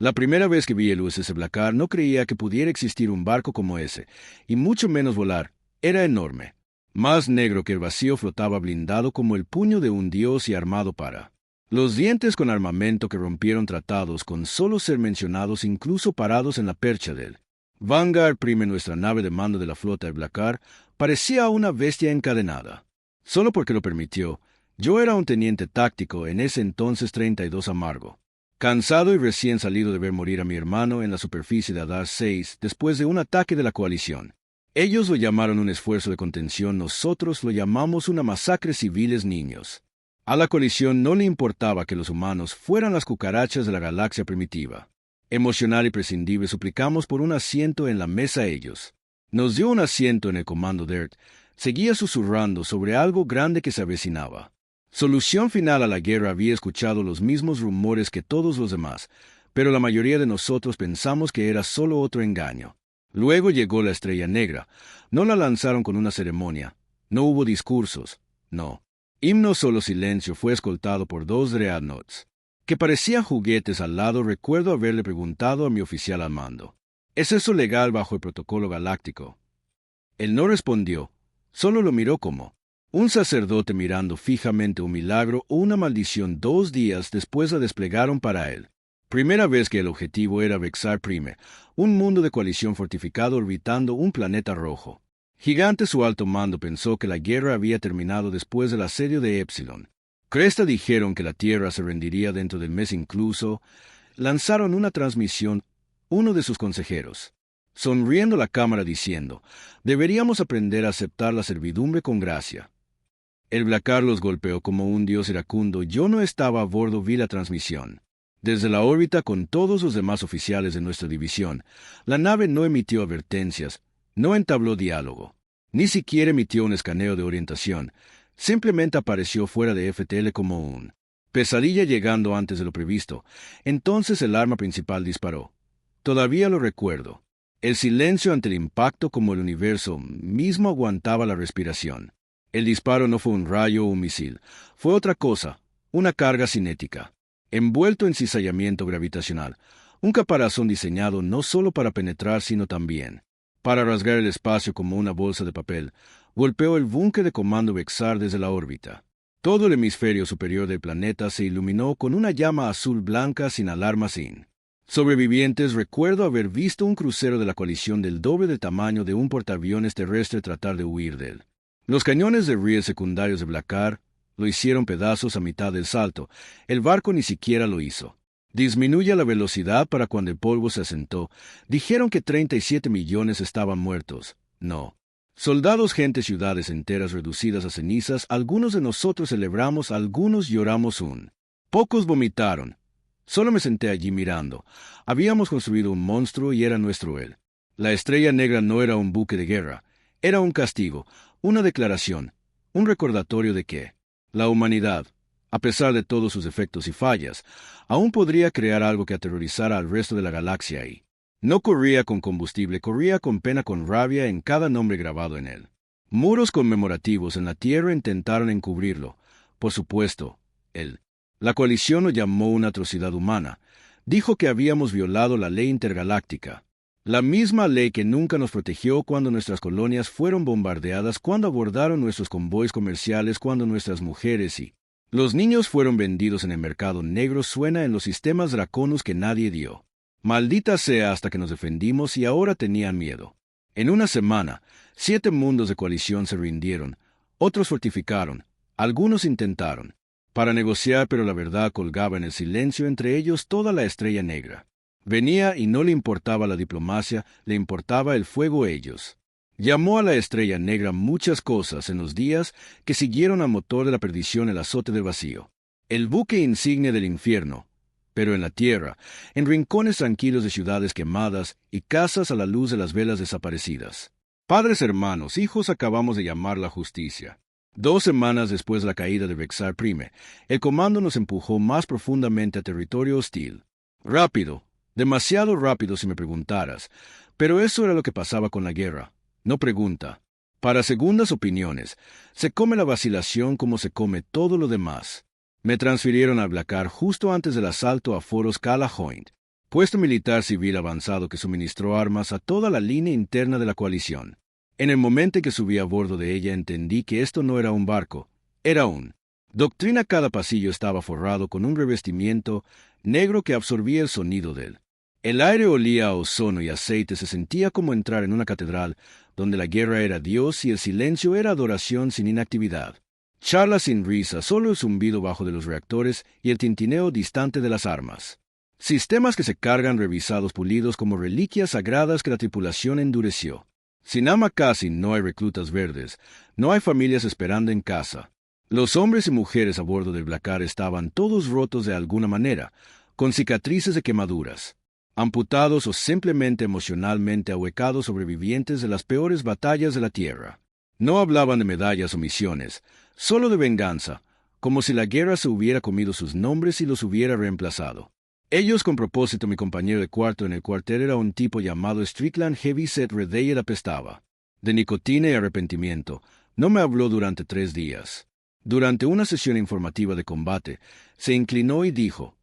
La primera vez que vi el USS Blackar no creía que pudiera existir un barco como ese, y mucho menos volar. Era enorme. Más negro que el vacío flotaba blindado como el puño de un dios y armado para los dientes con armamento que rompieron tratados con solo ser mencionados incluso parados en la percha de él. Vanguard, nuestra nave de mando de la flota de Blackar, parecía una bestia encadenada. Solo porque lo permitió, yo era un teniente táctico en ese entonces 32 amargo. Cansado y recién salido de ver morir a mi hermano en la superficie de Adar 6 después de un ataque de la coalición. Ellos lo llamaron un esfuerzo de contención, nosotros lo llamamos una masacre civiles niños. A la coalición no le importaba que los humanos fueran las cucarachas de la galaxia primitiva. Emocional y prescindible suplicamos por un asiento en la mesa a ellos. Nos dio un asiento en el comando DERT. Seguía susurrando sobre algo grande que se avecinaba. Solución final a la guerra. Había escuchado los mismos rumores que todos los demás, pero la mayoría de nosotros pensamos que era solo otro engaño. Luego llegó la Estrella Negra. No la lanzaron con una ceremonia. No hubo discursos. No. Himno, solo silencio. Fue escoltado por 2 dreadnoughts que parecían juguetes al lado. Recuerdo haberle preguntado a mi oficial al mando: ¿es eso legal bajo el protocolo galáctico? Él no respondió, solo lo miró como un sacerdote mirando fijamente. Un milagro o una maldición. 2 días después la desplegaron para él. Primera vez que el objetivo era Vexar Prime, un mundo de coalición fortificado orbitando un planeta rojo. Gigante. Su alto mando pensó que la guerra había terminado después del asedio de Epsilon. Cresta dijeron que la Tierra se rendiría dentro del mes incluso. Lanzaron una transmisión, uno de sus consejeros, sonriendo a la cámara diciendo: deberíamos aprender a aceptar la servidumbre con gracia. El Blackar los golpeó como un dios iracundo. Yo no estaba a bordo. Vi la transmisión desde la órbita con todos los demás oficiales de nuestra división. La nave no emitió advertencias, no entabló diálogo, ni siquiera emitió un escaneo de orientación. Simplemente apareció fuera de FTL como un pesadilla, llegando antes de lo previsto. Entonces el arma principal disparó. Todavía lo recuerdo. El silencio ante el impacto, como el universo mismo aguantaba la respiración. El disparo no fue un rayo o un misil. Fue otra cosa, una carga cinética, envuelto en cizallamiento gravitacional. Un caparazón diseñado no solo para penetrar, sino también para rasgar el espacio como una bolsa de papel. Golpeó el búnker de comando Vexar desde la órbita. Todo el hemisferio superior del planeta se iluminó con una llama azul blanca sin alarma, sin sobrevivientes. Recuerdo haber visto un crucero de la coalición del doble del tamaño de un portaaviones terrestre tratar de huir de él. Los cañones de riel secundarios de Blackar lo hicieron pedazos a mitad del salto. El barco ni siquiera lo hizo. Disminuye la velocidad para cuando el polvo se asentó. Dijeron que 37 millones estaban muertos. No. Soldados, gente, ciudades enteras reducidas a cenizas. Algunos de nosotros celebramos, algunos lloramos pocos vomitaron. Solo me senté allí mirando. Habíamos construido un monstruo y era nuestro él. La Estrella Negra no era un buque de guerra. Era un castigo, una declaración, un recordatorio de que la humanidad, a pesar de todos sus defectos y fallas, aún podría crear algo que aterrorizara al resto de la galaxia y no corría con combustible, corría con pena, con rabia en cada nombre grabado en él. Muros conmemorativos en la Tierra intentaron encubrirlo. Por supuesto, la coalición lo llamó una atrocidad humana. Dijo que habíamos violado la ley intergaláctica. La misma ley que nunca nos protegió cuando nuestras colonias fueron bombardeadas, cuando abordaron nuestros convoys comerciales, cuando nuestras mujeres y los niños fueron vendidos en el mercado negro. Suena en los sistemas draconos que nadie dio. Maldita sea, hasta que nos defendimos y ahora tenían miedo. En una semana, 7 mundos de coalición se rindieron, otros fortificaron, algunos intentaron para negociar, pero la verdad colgaba en el silencio. Entre ellos toda la Estrella Negra. Venía y no le importaba la diplomacia, le importaba el fuego. Ellos llamó a la Estrella Negra muchas cosas en los días que siguieron al motor de la perdición, el azote del vacío, el buque insignia del infierno. Pero en la tierra, en rincones tranquilos de ciudades quemadas y casas a la luz de las velas desaparecidas. Padres, hermanos, hijos, acabamos de llamar la justicia. 2 semanas después de la caída de Vexar Prime, el comando nos empujó más profundamente a territorio hostil. Rápido, demasiado rápido si me preguntaras, pero eso era lo que pasaba con la guerra. No pregunta. Para segundas opiniones, se come la vacilación como se come todo lo demás. Me transfirieron a Blackar justo antes del asalto a Foros Calahoint. puesto militar civil avanzado que suministró armas a toda la línea interna de la coalición. En el momento en que subí a bordo de ella entendí que esto no era un barco, era un doctrina. Cada pasillo estaba forrado con un revestimiento negro que absorbía el sonido de él. El aire olía a ozono y aceite, se sentía como entrar en una catedral donde la guerra era Dios y el silencio era adoración sin inactividad. Charlas sin risa, solo el zumbido bajo de los reactores y el tintineo distante de las armas. Sistemas que se cargan revisados pulidos como reliquias sagradas que la tripulación endureció. Sin ama casi no hay reclutas verdes, no hay familias esperando en casa. Los hombres y mujeres a bordo del Blackar estaban todos rotos de alguna manera, con cicatrices de quemaduras. Amputados o simplemente emocionalmente ahuecados sobrevivientes de las peores batallas de la Tierra. No hablaban de medallas o misiones, solo de venganza, como si la guerra se hubiera comido sus nombres y los hubiera reemplazado. Ellos con propósito. Mi compañero de cuarto en el cuartel era un tipo llamado Strickland Heavyset Redey. Él apestaba de nicotina y arrepentimiento. No me habló durante 3 días. Durante una sesión informativa de combate, se inclinó y dijo: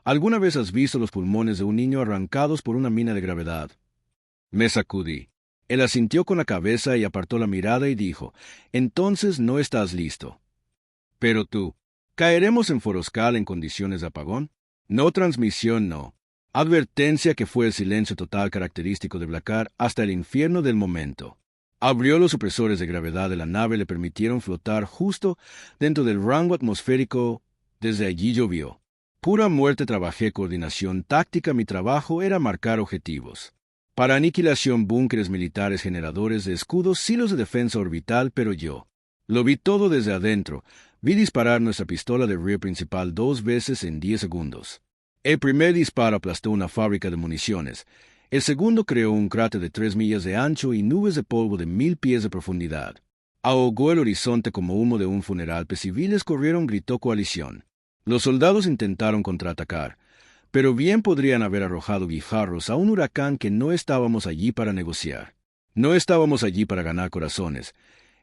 ¿Alguna vez has visto los pulmones de un niño arrancados por una mina de gravedad? Me sacudí. Él asintió con la cabeza y apartó la mirada y dijo: Entonces no estás listo. Pero tú, ¿caeremos en Foroscal en condiciones de apagón? No transmisión, no. Advertencia, que fue el silencio total característico de Blackar hasta el infierno del momento. Abrió los supresores de gravedad de la nave, le permitieron flotar justo dentro del rango atmosférico. Desde allí llovió. Pura muerte. Trabajé coordinación táctica. Mi trabajo era marcar objetivos. Para aniquilación, búnkeres militares, generadores de escudos, silos de defensa orbital, pero yo lo vi todo desde adentro. Vi disparar nuestra pistola de rear principal 2 veces en 10 segundos. El primer disparo aplastó una fábrica de municiones. El segundo creó un cráter de 3 millas de ancho y nubes de polvo de 1000 pies de profundidad. Ahogó el horizonte como humo de un funeral. Civiles corrieron, gritó coalición. Los soldados intentaron contraatacar, pero bien podrían haber arrojado guijarros a un huracán que no estábamos allí para negociar. No estábamos allí para ganar corazones.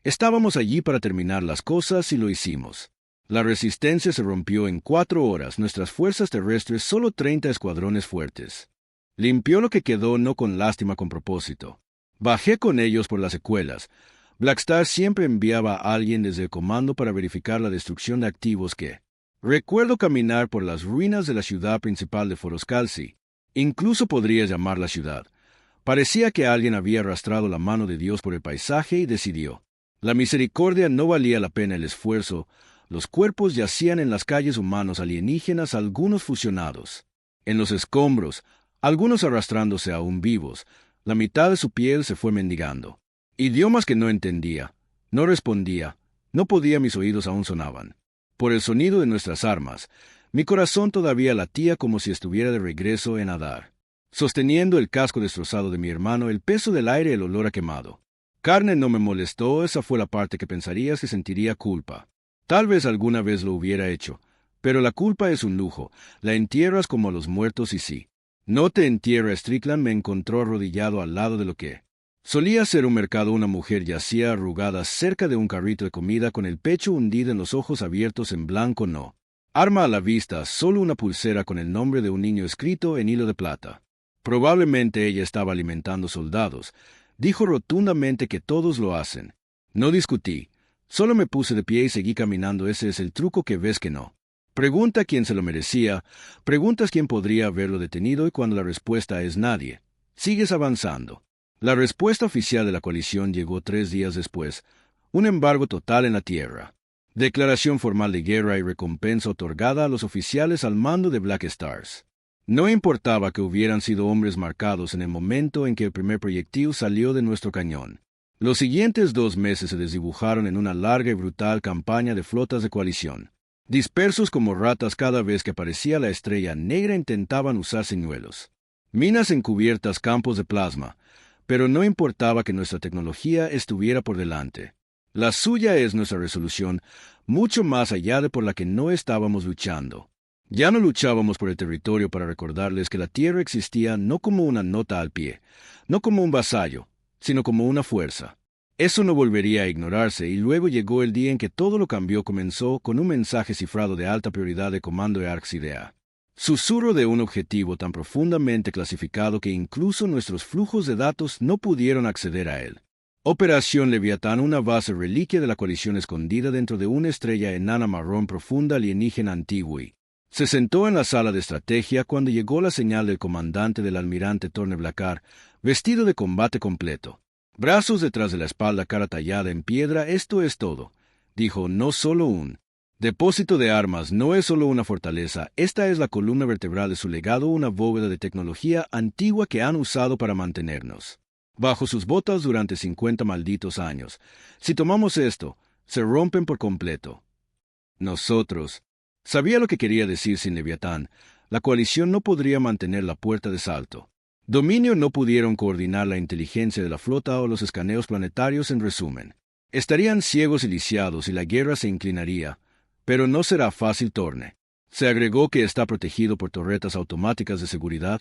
Estábamos allí para terminar las cosas y lo hicimos. La resistencia se rompió en 4 horas. Nuestras fuerzas terrestres, solo 30 escuadrones fuertes. Limpió lo que quedó, no con lástima, con propósito. Bajé con ellos por las secuelas. Blackstar siempre enviaba a alguien desde el comando para verificar la destrucción de activos que... Recuerdo caminar por las ruinas de la ciudad principal de Foroscalci. Incluso podría llamar la ciudad. Parecía que alguien había arrastrado la mano de Dios por el paisaje y decidió: la misericordia no valía la pena el esfuerzo. Los cuerpos yacían en las calles, humanos alienígenas, algunos fusionados. En los escombros, algunos arrastrándose aún vivos. La mitad de su piel se fue mendigando. Idiomas que no entendía. No respondía. No podía, mis oídos aún sonaban. Por el sonido de nuestras armas, mi corazón todavía latía como si estuviera de regreso en Adar. Sosteniendo el casco destrozado de mi hermano, el peso del aire, el olor a quemado. Carne no me molestó, esa fue la parte que pensarías que sentiría culpa. Tal vez alguna vez lo hubiera hecho, pero la culpa es un lujo, la entierras como a los muertos y sí. No te entierra. Strickland me encontró arrodillado al lado de lo que solía ser un mercado. Una mujer yacía arrugada cerca de un carrito de comida con el pecho hundido en los ojos abiertos en blanco. No arma a la vista, solo una pulsera con el nombre de un niño escrito en hilo de plata. Probablemente ella estaba alimentando soldados. Dijo rotundamente que todos lo hacen. No discutí. Solo me puse de pie y seguí caminando. Ese es el truco, que ves que no. Pregunta quién se lo merecía, preguntas quién podría haberlo detenido, y cuando la respuesta es nadie, sigues avanzando. La respuesta oficial de la coalición llegó 3 días después: un embargo total en la tierra. Declaración formal de guerra y recompensa otorgada a los oficiales al mando de Black Stars. No importaba que hubieran sido hombres marcados en el momento en que el primer proyectil salió de nuestro cañón. Los siguientes 2 meses se desdibujaron en una larga y brutal campaña de flotas de coalición. Dispersos como ratas, cada vez que aparecía la estrella negra intentaban usar señuelos. Minas encubiertas, campos de plasma. Pero no importaba que nuestra tecnología estuviera por delante. La suya es nuestra resolución, mucho más allá de por la que no estábamos luchando. Ya no luchábamos por el territorio para recordarles que la Tierra existía no como una nota al pie, no como un vasallo, sino como una fuerza. Eso no volvería a ignorarse, y luego llegó el día en que todo lo cambió. Comenzó con un mensaje cifrado de alta prioridad de comando de Arxidea. Susurro de un objetivo tan profundamente clasificado que incluso nuestros flujos de datos no pudieron acceder a él. Operación Leviatán, una base reliquia de la coalición escondida dentro de una estrella enana marrón profunda alienígena antigua. Se sentó en la sala de estrategia cuando llegó la señal del comandante del almirante Torne Blackar, vestido de combate completo. Brazos detrás de la espalda, cara tallada en piedra, esto es todo. Dijo, no solo un depósito de armas, no es solo una fortaleza, esta es la columna vertebral de su legado, una bóveda de tecnología antigua que han usado para mantenernos bajo sus botas durante 50 malditos años. Si tomamos esto, se rompen por completo. Nosotros. Sabía lo que quería decir sin Leviatán. La coalición no podría mantener la puerta de salto. Dominio no pudieron coordinar la inteligencia de la flota o los escaneos planetarios en resumen. Estarían ciegos y lisiados y la guerra se inclinaría. Pero no será fácil, Torne. Se agregó que está protegido por torretas automáticas de seguridad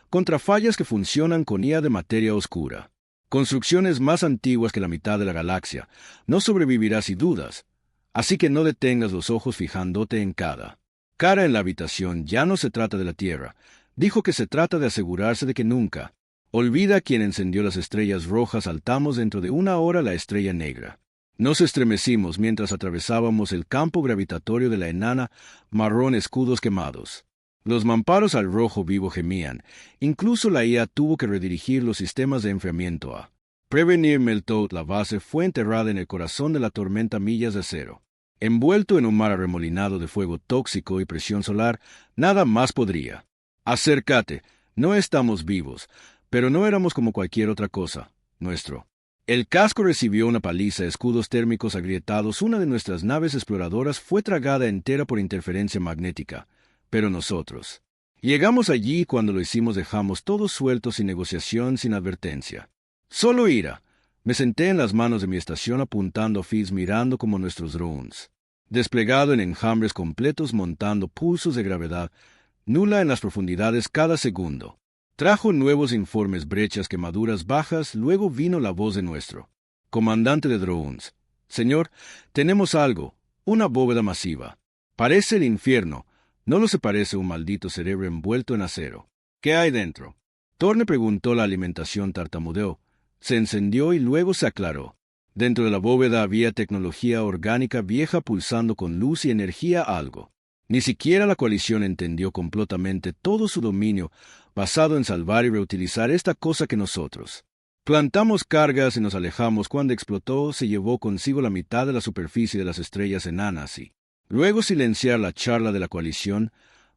contra fallas que funcionan con IA de materia oscura. Construcciones más antiguas que la mitad de la galaxia. No sobrevivirá sin dudas. Así que no detengas los ojos fijándote en cada cara en la habitación. Ya no se trata de la Tierra. Dijo que se trata de asegurarse de que nunca olvida quién encendió las estrellas rojas. Saltamos dentro de una hora la estrella negra. Nos estremecimos mientras atravesábamos el campo gravitatorio de la enana marrón, escudos quemados. Los mamparos al rojo vivo gemían. Incluso la IA tuvo que redirigir los sistemas de enfriamiento a prevenir meltdown. La base fue enterrada en el corazón de la tormenta, millas de acero. Envuelto en un mar arremolinado de fuego tóxico y presión solar, nada más podría. Acércate, no estamos vivos, pero no éramos como cualquier otra cosa. El casco recibió una paliza, escudos térmicos agrietados. Una de nuestras naves exploradoras fue tragada entera por interferencia magnética. Pero nosotros llegamos allí y cuando lo hicimos dejamos todos sueltos, sin negociación, sin advertencia. Solo ira. Me senté en las manos de mi estación apuntando a Fizz, mirando como nuestros drones, desplegado en enjambres completos, montando pulsos de gravedad nula en las profundidades cada segundo. Trajo nuevos informes, brechas, quemaduras bajas. Luego vino la voz de nuestro comandante de drones. Señor, tenemos algo, una bóveda masiva. Parece el infierno. ¿No lo se parece un maldito cerebro envuelto en acero? ¿Qué hay dentro? Torne preguntó. La alimentación tartamudeó. Se encendió y luego se aclaró. Dentro de la bóveda había tecnología orgánica vieja pulsando con luz y energía. Algo. Ni siquiera la coalición entendió completamente todo su dominio basado en salvar y reutilizar esta cosa que nosotros plantamos cargas y nos alejamos. Cuando explotó, se llevó consigo la mitad de la superficie de las estrellas enanas y luego silenciar la charla de la coalición,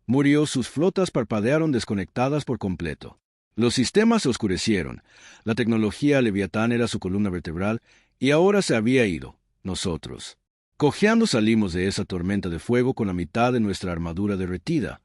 murió. Sus flotas parpadearon desconectadas por completo. Los sistemas se oscurecieron. La tecnología Leviatán era su columna vertebral y ahora se había ido. Nosotros, cojeando, salimos de esa tormenta de fuego con la mitad de nuestra armadura derretida.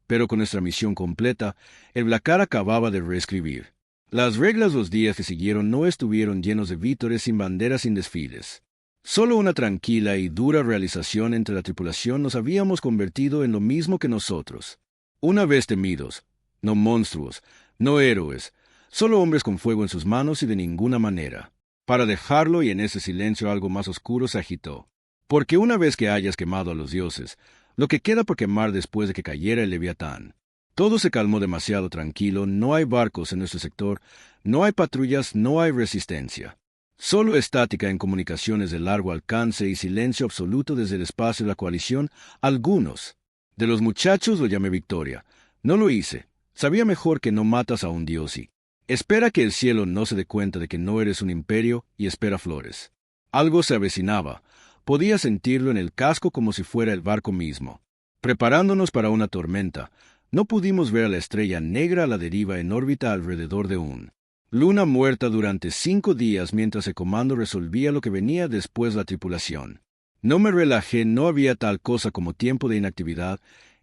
Pero con nuestra misión completa, el Blackar acababa de reescribir las reglas. Los días que siguieron no estuvieron llenos de vítores, sin banderas, sin desfiles. Solo una tranquila y dura realización entre la tripulación. Nos habíamos convertido en lo mismo que nosotros. Una vez temidos, no monstruos, no héroes, solo hombres con fuego en sus manos y de ninguna manera para dejarlo. Y en ese silencio algo más oscuro se agitó. Porque una vez que hayas quemado a los dioses, lo que queda por quemar después de que cayera el Leviatán. Todo se calmó demasiado tranquilo. No hay barcos en nuestro sector, no hay patrullas, no hay resistencia. Solo estática en comunicaciones de largo alcance y silencio absoluto desde el espacio de la coalición. Algunos de los muchachos lo llamé victoria. No lo hice. Sabía mejor que no matas a un dios y espera que el cielo no se dé cuenta de que no eres un imperio y espera flores. Algo se avecinaba. Podía sentirlo en el casco como si fuera el barco mismo. Preparándonos para una tormenta, no pudimos ver a la estrella negra a la deriva en órbita alrededor de un luna muerta durante 5 días mientras el comando resolvía lo que venía después. La tripulación. No me relajé, no había tal cosa como tiempo de inactividad.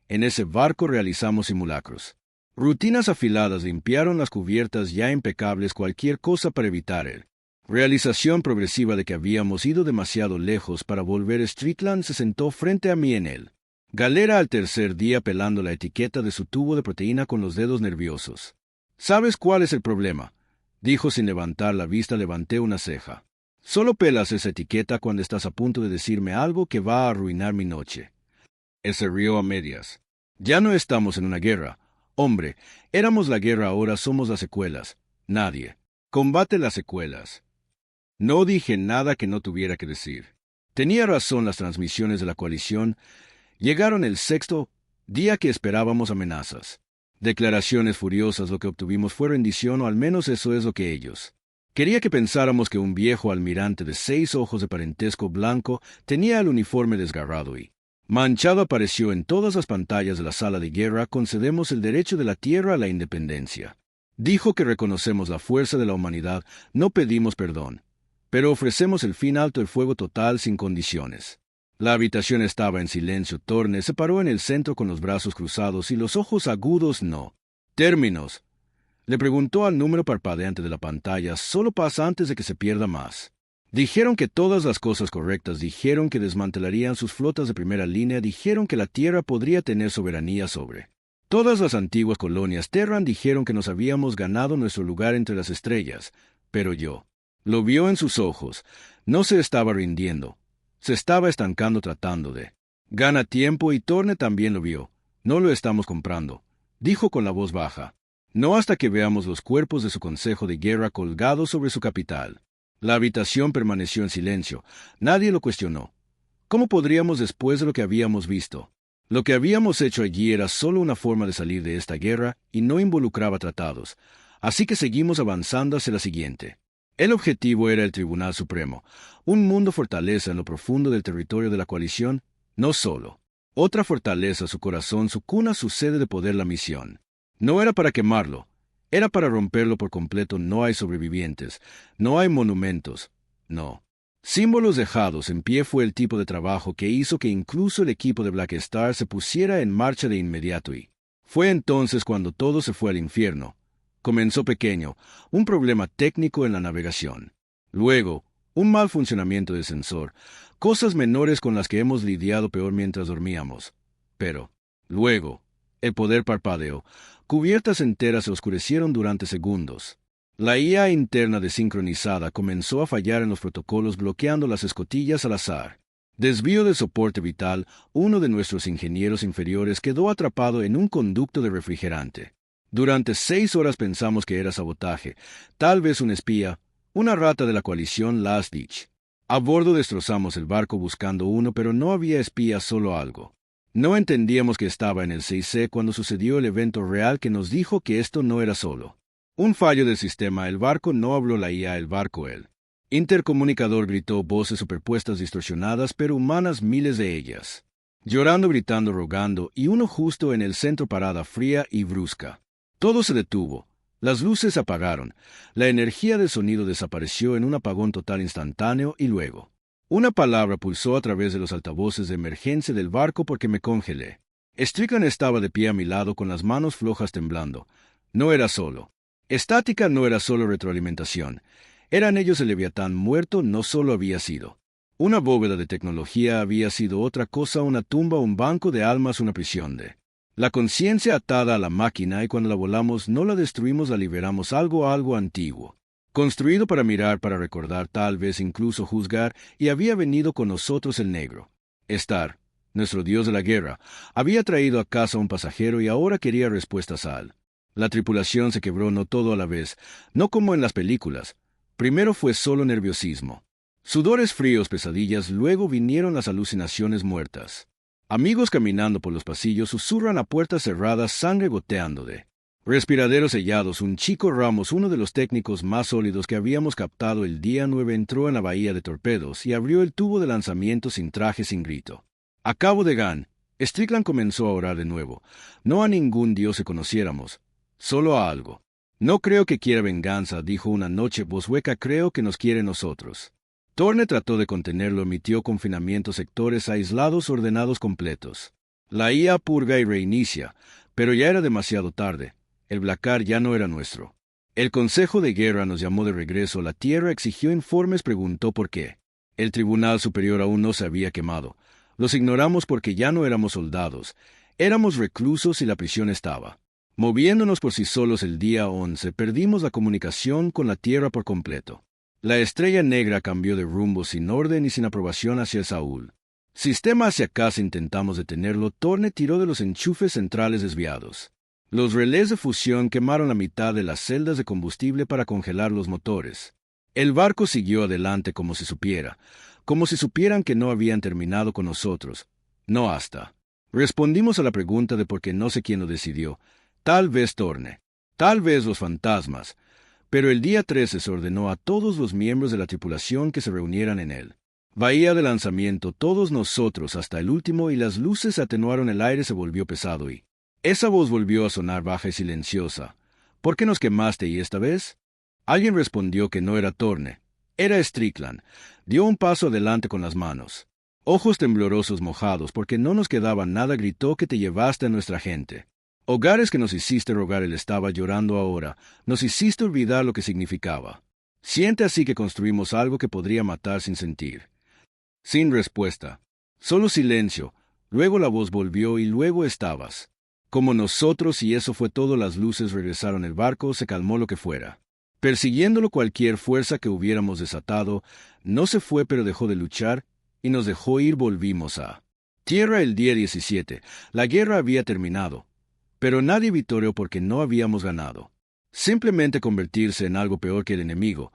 En ese barco realizamos simulacros. Rutinas afiladas limpiaron las cubiertas ya impecables, cualquier cosa para evitar el realización progresiva de que habíamos ido demasiado lejos para volver. Strickland se sentó frente a mí en el galera al tercer día, pelando la etiqueta de su tubo de proteína con los dedos nerviosos. ¿Sabes cuál es el problema?, dijo sin levantar la vista. Levanté una ceja. Solo pelas esa etiqueta cuando estás a punto de decirme algo que va a arruinar mi noche. Él se rió a medias. Ya no estamos en una guerra. Hombre, éramos la guerra, ahora somos las secuelas. Nadie. Combate las secuelas. No dije nada que no tuviera que decir. Tenía razón, las transmisiones de la coalición llegaron el sexto día que esperábamos amenazas. Declaraciones furiosas, lo que obtuvimos fue rendición, o al menos eso es lo que ellos. Quería que pensáramos que un viejo almirante de 6 ojos de parentesco blanco tenía el uniforme desgarrado y manchado apareció en todas las pantallas de la sala de guerra. Concedemos el derecho de la tierra a la independencia. Dijo que reconocemos la fuerza de la humanidad, no pedimos perdón, pero ofrecemos el fin alto, el fuego total sin condiciones. La habitación estaba en silencio. Thorne se paró en el centro con los brazos cruzados y los ojos agudos. No. Términos. Le preguntó al número parpadeante de la pantalla. Solo pasa antes de que se pierda más. Dijeron que todas las cosas correctas, dijeron que desmantelarían sus flotas de primera línea, dijeron que la Tierra podría tener soberanía sobre todas las antiguas colonias. Terran dijeron que nos habíamos ganado nuestro lugar entre las estrellas, pero yo lo vio en sus ojos. No se estaba rindiendo. Se estaba estancando, tratando de gana tiempo, y Thorne también lo vio. No lo estamos comprando, dijo con la voz baja. No hasta que veamos los cuerpos de su consejo de guerra colgados sobre su capital. La habitación permaneció en silencio. Nadie lo cuestionó. ¿Cómo podríamos después de lo que habíamos visto? Lo que habíamos hecho allí era solo una forma de salir de esta guerra y no involucraba tratados. Así que seguimos avanzando hacia la siguiente. El objetivo era el Tribunal Supremo, un mundo fortaleza en lo profundo del territorio de la coalición, no solo. Otra fortaleza, su corazón, su cuna, su sede de poder. La misión no era para quemarlo, era para romperlo por completo. No hay sobrevivientes, no hay monumentos, no. Símbolos dejados en pie. Fue el tipo de trabajo que hizo que incluso el equipo de Black Star se pusiera en marcha de inmediato, y fue entonces cuando todo se fue al infierno. Comenzó pequeño, un problema técnico en la navegación. Luego, un mal funcionamiento de sensor, cosas menores con las que hemos lidiado peor mientras dormíamos. Pero, luego, el poder parpadeó. Cubiertas enteras se oscurecieron durante segundos. La IA interna desincronizada comenzó a fallar en los protocolos, bloqueando las escotillas al azar. Desvío de soporte vital. Uno de nuestros ingenieros inferiores quedó atrapado en un conducto de refrigerante. Durante 6 horas pensamos que era sabotaje, tal vez un espía, una rata de la coalición Last Ditch. A bordo destrozamos el barco buscando uno, pero no había espías, solo algo. No entendíamos que estaba en el 6C cuando sucedió el evento real que nos dijo que esto no era solo un fallo del sistema. El barco no habló, la IA, el barco. El intercomunicador gritó, voces superpuestas, distorsionadas, pero humanas, miles de ellas. Llorando, gritando, rogando, y uno justo en el centro, parada fría y brusca. Todo se detuvo. Las luces se apagaron. La energía del sonido desapareció en un apagón total instantáneo, y luego una palabra pulsó a través de los altavoces de emergencia del barco porque me congelé. Strickland estaba de pie a mi lado con las manos flojas, temblando. No era solo estática, no era solo retroalimentación. Eran ellos. El Leviatán muerto no solo había sido una bóveda de tecnología, había sido otra cosa, una tumba, un banco de almas, una prisión de la conciencia atada a la máquina, y cuando la volamos no la destruimos, la liberamos. Algo antiguo, construido para mirar, para recordar, tal vez incluso juzgar, y había venido con nosotros. El negro Star, nuestro dios de la guerra, había traído a casa un pasajero y ahora quería respuestas a él. La tripulación se quebró, no todo a la vez, no como en las películas. Primero fue solo nerviosismo, sudores fríos, pesadillas, luego vinieron las alucinaciones muertas. Amigos caminando por los pasillos, susurran a puertas cerradas, sangre goteando de respiraderos sellados. Un chico Ramos, uno de los técnicos más sólidos que habíamos captado el día 9, entró en la bahía de torpedos y abrió el tubo de lanzamiento sin traje, sin grito. A cabo de Gan, Strickland comenzó a orar de nuevo. No a ningún dios que conociéramos, solo a algo. No creo que quiera venganza, dijo una noche voz hueca, creo que nos quiere nosotros. Thorne trató de contenerlo, emitió confinamiento, sectores aislados, ordenados completos. La IA purga y reinicia, pero ya era demasiado tarde. El Blackar ya no era nuestro. El Consejo de Guerra nos llamó de regreso. La Tierra exigió informes, preguntó por qué. El Tribunal Superior aún no se había quemado. Los ignoramos porque ya no éramos soldados. Éramos reclusos y la prisión estaba moviéndonos por sí solos. El día 11 perdimos la comunicación con la Tierra por completo. La Estrella Negra cambió de rumbo sin orden y sin aprobación hacia Saúl. Sistema hacia casa intentamos detenerlo, Torne tiró de los enchufes centrales desviados. Los relés de fusión quemaron la mitad de las celdas de combustible para congelar los motores. El barco siguió adelante como si supieran que no habían terminado con nosotros. No hasta. Respondimos a la pregunta de por qué no sé quién lo decidió. Tal vez Torne. Tal vez los fantasmas. Pero el día 13 se ordenó a todos los miembros de la tripulación que se reunieran en él. Bahía de lanzamiento, todos nosotros hasta el último, y las luces atenuaron, el aire se volvió pesado y esa voz volvió a sonar baja y silenciosa. ¿Por qué nos quemaste y esta vez? Alguien respondió que no era Torne. Era Strickland. Dio un paso adelante con las manos. Ojos temblorosos mojados porque no nos quedaba nada, gritó que te llevaste a nuestra gente. Hogares que nos hiciste rogar, él estaba llorando ahora. Nos hiciste olvidar lo que significaba. Siente así que construimos algo que podría matar sin sentir. Sin respuesta. Solo silencio. Luego la voz volvió y luego estabas. Como nosotros, y eso fue todo. Las luces regresaron, el barco se calmó, lo que fuera. Persiguiéndolo cualquier fuerza que hubiéramos desatado, no se fue pero dejó de luchar y nos dejó ir. Volvimos a tierra el día 17. La guerra había terminado, pero nadie victorió porque no habíamos ganado. Simplemente convertirse en algo peor que el enemigo,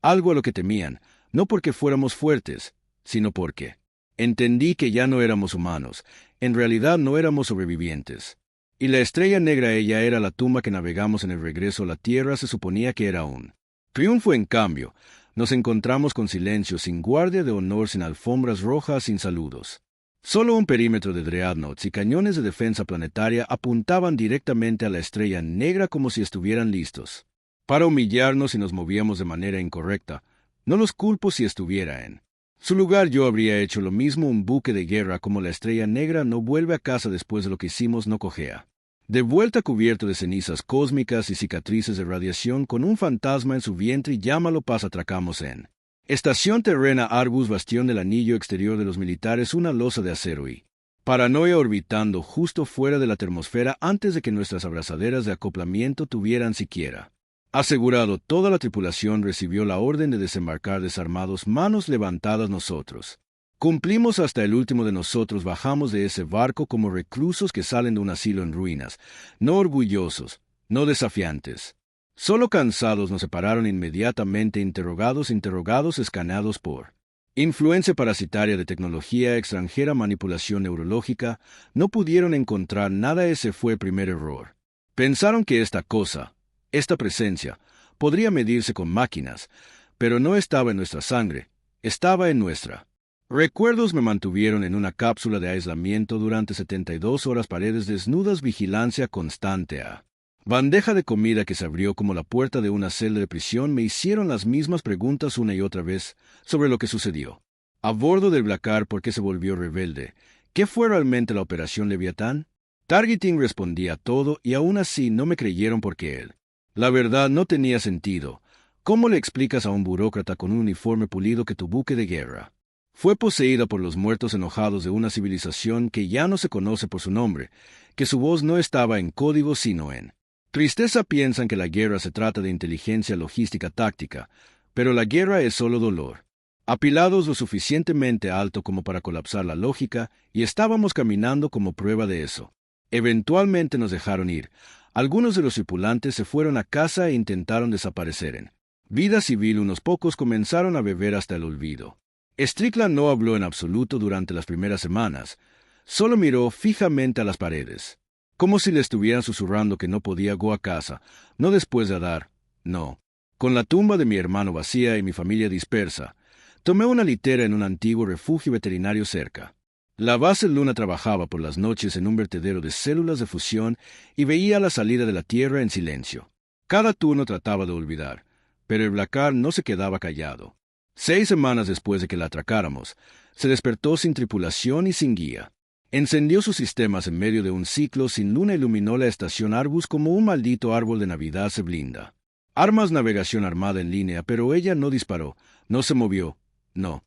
algo a lo que temían, no porque fuéramos fuertes, sino porque entendí que ya no éramos humanos, en realidad no éramos sobrevivientes. Y la estrella negra, ella era la tumba que navegamos en el regreso a la tierra. Se suponía que era un triunfo. En cambio, nos encontramos con silencio, sin guardia de honor, sin alfombras rojas, sin saludos. Solo un perímetro de dreadnoughts y cañones de defensa planetaria apuntaban directamente a la estrella negra como si estuvieran listos para humillarnos si nos movíamos de manera incorrecta. No los culpo si estuviera en su lugar. Yo habría hecho lo mismo. Un buque de guerra como la estrella negra no vuelve a casa después de lo que hicimos, no cojea de vuelta cubierto de cenizas cósmicas y cicatrices de radiación, con un fantasma en su vientre. Y llámalo paz. Atracamos en estación terrena Arbus, bastión del anillo exterior de los militares, una losa de acero y paranoia orbitando justo fuera de la termosfera antes de que nuestras abrazaderas de acoplamiento tuvieran siquiera asegurado. Toda la tripulación recibió la orden de desembarcar desarmados, manos levantadas. Nosotros cumplimos hasta el último de nosotros. Bajamos de ese barco como reclusos que salen de un asilo en ruinas, no orgullosos, no desafiantes. Solo cansados. Nos separaron inmediatamente, interrogados, escaneados por influencia parasitaria de tecnología extranjera, manipulación neurológica. No pudieron encontrar nada. Ese fue el primer error. Pensaron que esta presencia, podría medirse con máquinas, pero no estaba en nuestra sangre, estaba en nuestra. Recuerdos. Me mantuvieron en una cápsula de aislamiento durante 72 horas, paredes desnudas, vigilancia constante. Bandeja de comida que se abrió como la puerta de una celda de prisión. Me hicieron las mismas preguntas una y otra vez sobre lo que sucedió a bordo del Blackar. ¿Por qué se volvió rebelde? ¿Qué fue realmente la operación Leviatán? Targeting respondía todo y aún así no me creyeron porque él, la verdad, no tenía sentido. ¿Cómo le explicas a un burócrata con un uniforme pulido que tu buque de guerra fue poseída por los muertos enojados de una civilización que ya no se conoce por su nombre, que su voz no estaba en código sino en tristeza? Piensan que la guerra se trata de inteligencia logística táctica, pero la guerra es solo dolor. Apilados lo suficientemente alto como para colapsar la lógica, y estábamos caminando como prueba de eso. Eventualmente nos dejaron ir. Algunos de los tripulantes se fueron a casa e intentaron desaparecer en vida civil. Unos pocos comenzaron a beber hasta el olvido. Strickland no habló en absoluto durante las primeras semanas. Solo miró fijamente a las paredes, como si le estuvieran susurrando que no podía go a casa, no después de Adar, no. Con la tumba de mi hermano vacía y mi familia dispersa, tomé una litera en un antiguo refugio veterinario cerca. La base Luna trabajaba por las noches en un vertedero de células de fusión y veía la salida de la Tierra en silencio. Cada turno trataba de olvidar, pero el Blackar no se quedaba callado. 6 semanas después de que la atracáramos, se despertó sin tripulación y sin guía. Encendió sus sistemas en medio de un ciclo sin luna, iluminó la estación Arbus como un maldito árbol de Navidad. Se blinda. Armas, navegación armada en línea, pero ella no disparó, no se movió, no.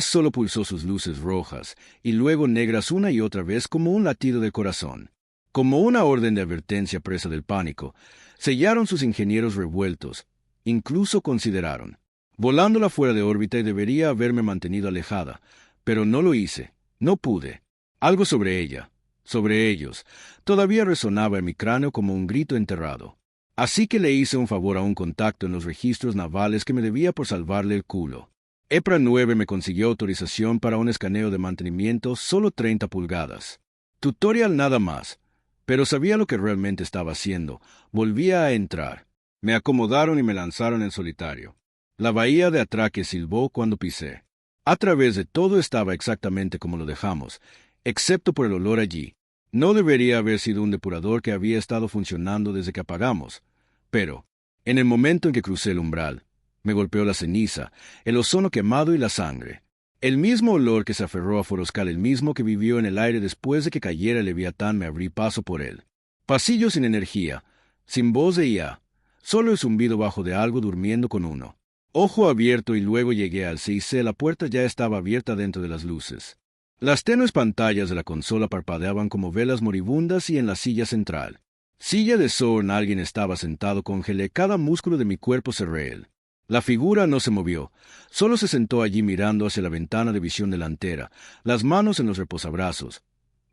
Solo pulsó sus luces rojas y luego negras una y otra vez como un latido del corazón. Como una orden de advertencia presa del pánico, sellaron sus ingenieros revueltos. Incluso consideraron volándola fuera de órbita y debería haberme mantenido alejada, pero no lo hice. No pude. Algo sobre ella, sobre ellos, todavía resonaba en mi cráneo como un grito enterrado. Así que le hice un favor a un contacto en los registros navales que me debía por salvarle el culo. EPRA 9 me consiguió autorización para un escaneo de mantenimiento solo 30 pulgadas. Tutorial nada más, pero sabía lo que realmente estaba haciendo. Volvía a entrar. Me acomodaron y me lanzaron en solitario. La bahía de atraque silbó cuando pisé. A través de todo estaba exactamente como lo dejamos, excepto por el olor allí. No debería haber sido un depurador que había estado funcionando desde que apagamos, pero, en el momento en que crucé el umbral, me golpeó la ceniza, el ozono quemado y la sangre. El mismo olor que se aferró a Foroscal, el mismo que vivió en el aire después de que cayera el Leviatán, me abrí paso por él. Pasillo sin energía, sin voz de IA, solo el zumbido bajo de algo durmiendo con uno. Ojo abierto y luego llegué al CIC, la puerta ya estaba abierta dentro de las luces. Las tenues pantallas de la consola parpadeaban como velas moribundas y en la silla central. Silla de Zorn, alguien estaba sentado, congelé cada músculo de mi cuerpo, cerré él. La figura no se movió, solo se sentó allí mirando hacia la ventana de visión delantera, las manos en los reposabrazos.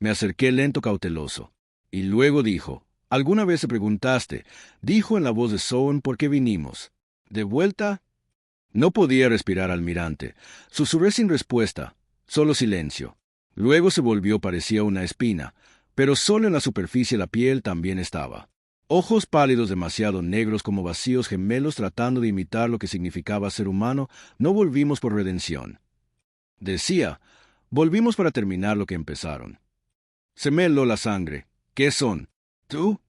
Me acerqué lento, cauteloso. Y luego dijo, ¿alguna vez te preguntaste? Dijo en la voz de Zorn, ¿por qué vinimos? ¿De vuelta? No podía respirar, almirante. Susurré sin respuesta, solo silencio. Luego se volvió, parecía una espina, pero solo en la superficie la piel también estaba. Ojos pálidos, demasiado negros, como vacíos gemelos, tratando de imitar lo que significaba ser humano. No volvimos por redención. Decía, volvimos para terminar lo que empezaron. Se me heló la sangre. ¿Qué son? ¿Tú?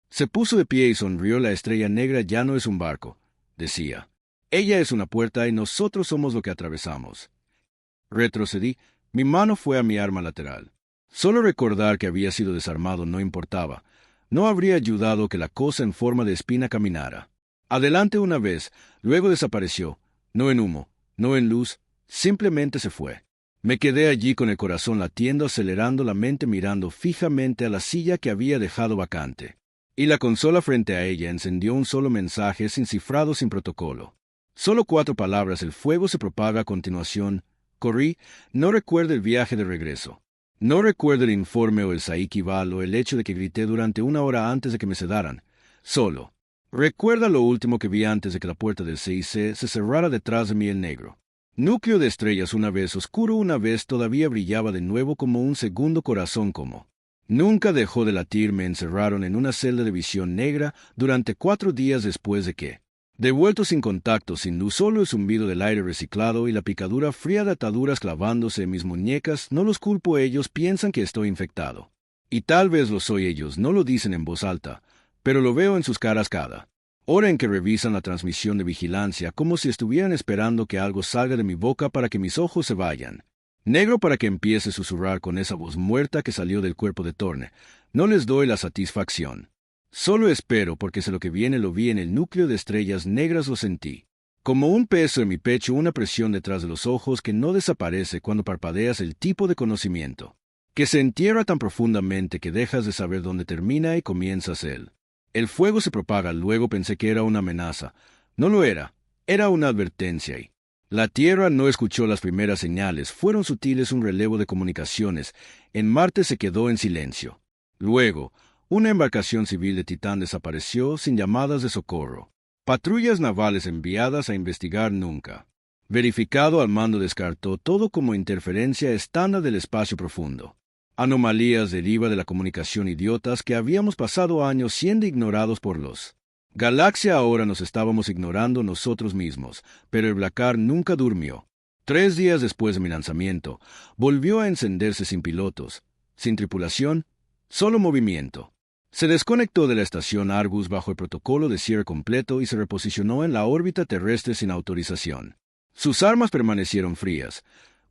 Se puso de pie y sonrió. La estrella negra ya no es un barco, decía. Ella es una puerta y nosotros somos lo que atravesamos. Retrocedí. Mi mano fue a mi arma lateral. Solo recordar que había sido desarmado no importaba. No habría ayudado que la cosa en forma de espina caminara. Adelante una vez, luego desapareció. No en humo, no en luz, simplemente se fue. Me quedé allí con el corazón latiendo, acelerando la mente, mirando fijamente a la silla que había dejado vacante. Y la consola frente a ella encendió un solo mensaje, sin cifrado, sin protocolo. Solo 4 palabras: el fuego se propaga. A continuación, corrí. No recuerdo el viaje de regreso. No recuerdo el informe o el Saiki-Val o el hecho de que grité durante 1 hora antes de que me sedaran. Solo. Recuerda lo último que vi antes de que la puerta del CIC se cerrara detrás de mí, el negro. Núcleo de estrellas, una vez oscuro, una vez todavía brillaba de nuevo como un segundo corazón, como. Nunca dejó de latir. Me encerraron en una celda de visión negra durante 4 días después de que. Devuelto, sin contacto, sin luz, solo el zumbido del aire reciclado y la picadura fría de ataduras clavándose en mis muñecas. No los culpo, ellos piensan que estoy infectado. Y tal vez lo soy, ellos no lo dicen en voz alta, pero lo veo en sus caras cada hora en que revisan la transmisión de vigilancia, como si estuvieran esperando que algo salga de mi boca para que mis ojos se vayan. Negro, para que empiece a susurrar con esa voz muerta que salió del cuerpo de Torne. No les doy la satisfacción. Solo espero, porque sé lo que viene. Lo vi en el núcleo de estrellas negras, lo sentí. Como un peso en mi pecho, una presión detrás de los ojos que no desaparece cuando parpadeas, el tipo de conocimiento que se entierra tan profundamente que dejas de saber dónde termina y comienzas él. El fuego se propaga. Luego pensé que era una amenaza. No lo era. Era una advertencia y la Tierra no escuchó las primeras señales. Fueron sutiles, un relevo de comunicaciones. En Marte se quedó en silencio. Luego, una embarcación civil de Titán desapareció sin llamadas de socorro. Patrullas navales enviadas a investigar nunca. Verificado, al mando descartó todo como interferencia estándar del espacio profundo. Anomalías, deriva de la comunicación, idiotas que habíamos pasado años siendo ignorados por los Galaxia. Ahora nos estábamos ignorando nosotros mismos, pero el Blackar nunca durmió. 3 días después de mi lanzamiento, volvió a encenderse sin pilotos, sin tripulación, solo movimiento. Se desconectó de la estación Argus bajo el protocolo de cierre completo y se reposicionó en la órbita terrestre sin autorización. Sus armas permanecieron frías,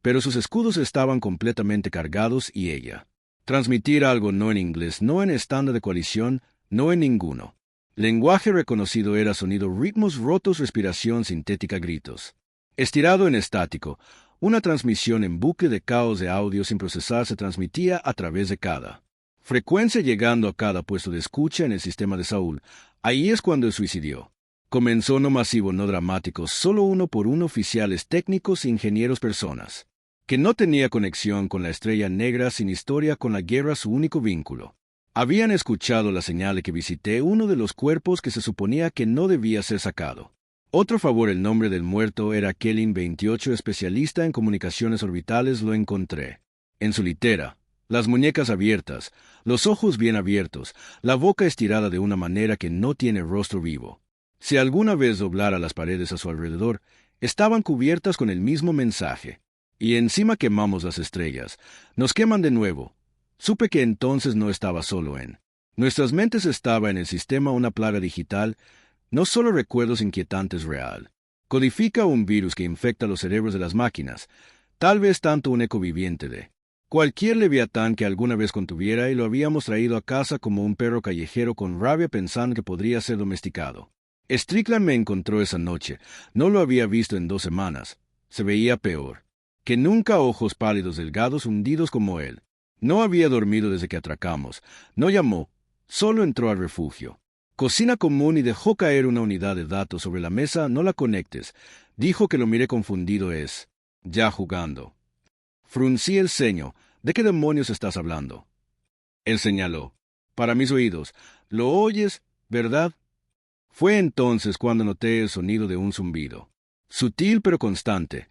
pero sus escudos estaban completamente cargados y ella. Transmitir algo no en inglés, no en estándar de coalición, no en ninguno. Lenguaje reconocido era sonido, ritmos rotos, respiración sintética, gritos. Estirado en estático, una transmisión en bucle de caos de audio sin procesar se transmitía a través de cada frecuencia, llegando a cada puesto de escucha en el sistema de Saúl. Ahí es cuando el suicidio comenzó, no masivo, no dramático, solo 1 por 1, oficiales técnicos, ingenieros, personas que no tenía conexión con la estrella negra, sin historia con la guerra su único vínculo. Habían escuchado la señal de que visité uno de los cuerpos que se suponía que no debía ser sacado. Otro favor, el nombre del muerto era Kelin 28, especialista en comunicaciones orbitales, lo encontré. En su litera, las muñecas abiertas, los ojos bien abiertos, la boca estirada de una manera que no tiene rostro vivo. Si alguna vez doblara las paredes a su alrededor, estaban cubiertas con el mismo mensaje. Y encima quemamos las estrellas. Nos queman de nuevo. Supe que entonces no estaba solo en nuestras mentes, estaba en el sistema una plaga digital, no solo recuerdos inquietantes real. Codifica un virus que infecta los cerebros de las máquinas, tal vez tanto un eco viviente de cualquier leviatán que alguna vez contuviera, y lo habíamos traído a casa como un perro callejero con rabia pensando que podría ser domesticado. Strickland me encontró esa noche. No lo había visto en 2 semanas. Se veía peor que nunca, ojos pálidos, delgados, hundidos como él. No había dormido desde que atracamos. No llamó, solo entró al refugio. Cocina común, y dejó caer una unidad de datos sobre la mesa. No la conectes. Dijo. Que lo miré confundido. Es ya jugando. Fruncí el ceño. ¿De qué demonios estás hablando? Él señaló. Para mis oídos. Lo oyes, ¿verdad? Fue entonces cuando noté el sonido de un zumbido. Sutil pero constante,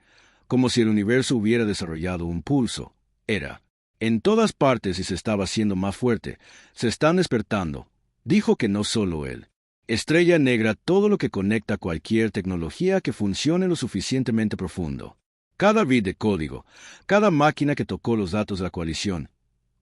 como si el universo hubiera desarrollado un pulso. Era en todas partes y se estaba haciendo más fuerte. Se están despertando. Dijo. Que no solo él. Estrella negra, todo lo que conecta cualquier tecnología que funcione lo suficientemente profundo. Cada bit de código, cada máquina que tocó los datos de la coalición,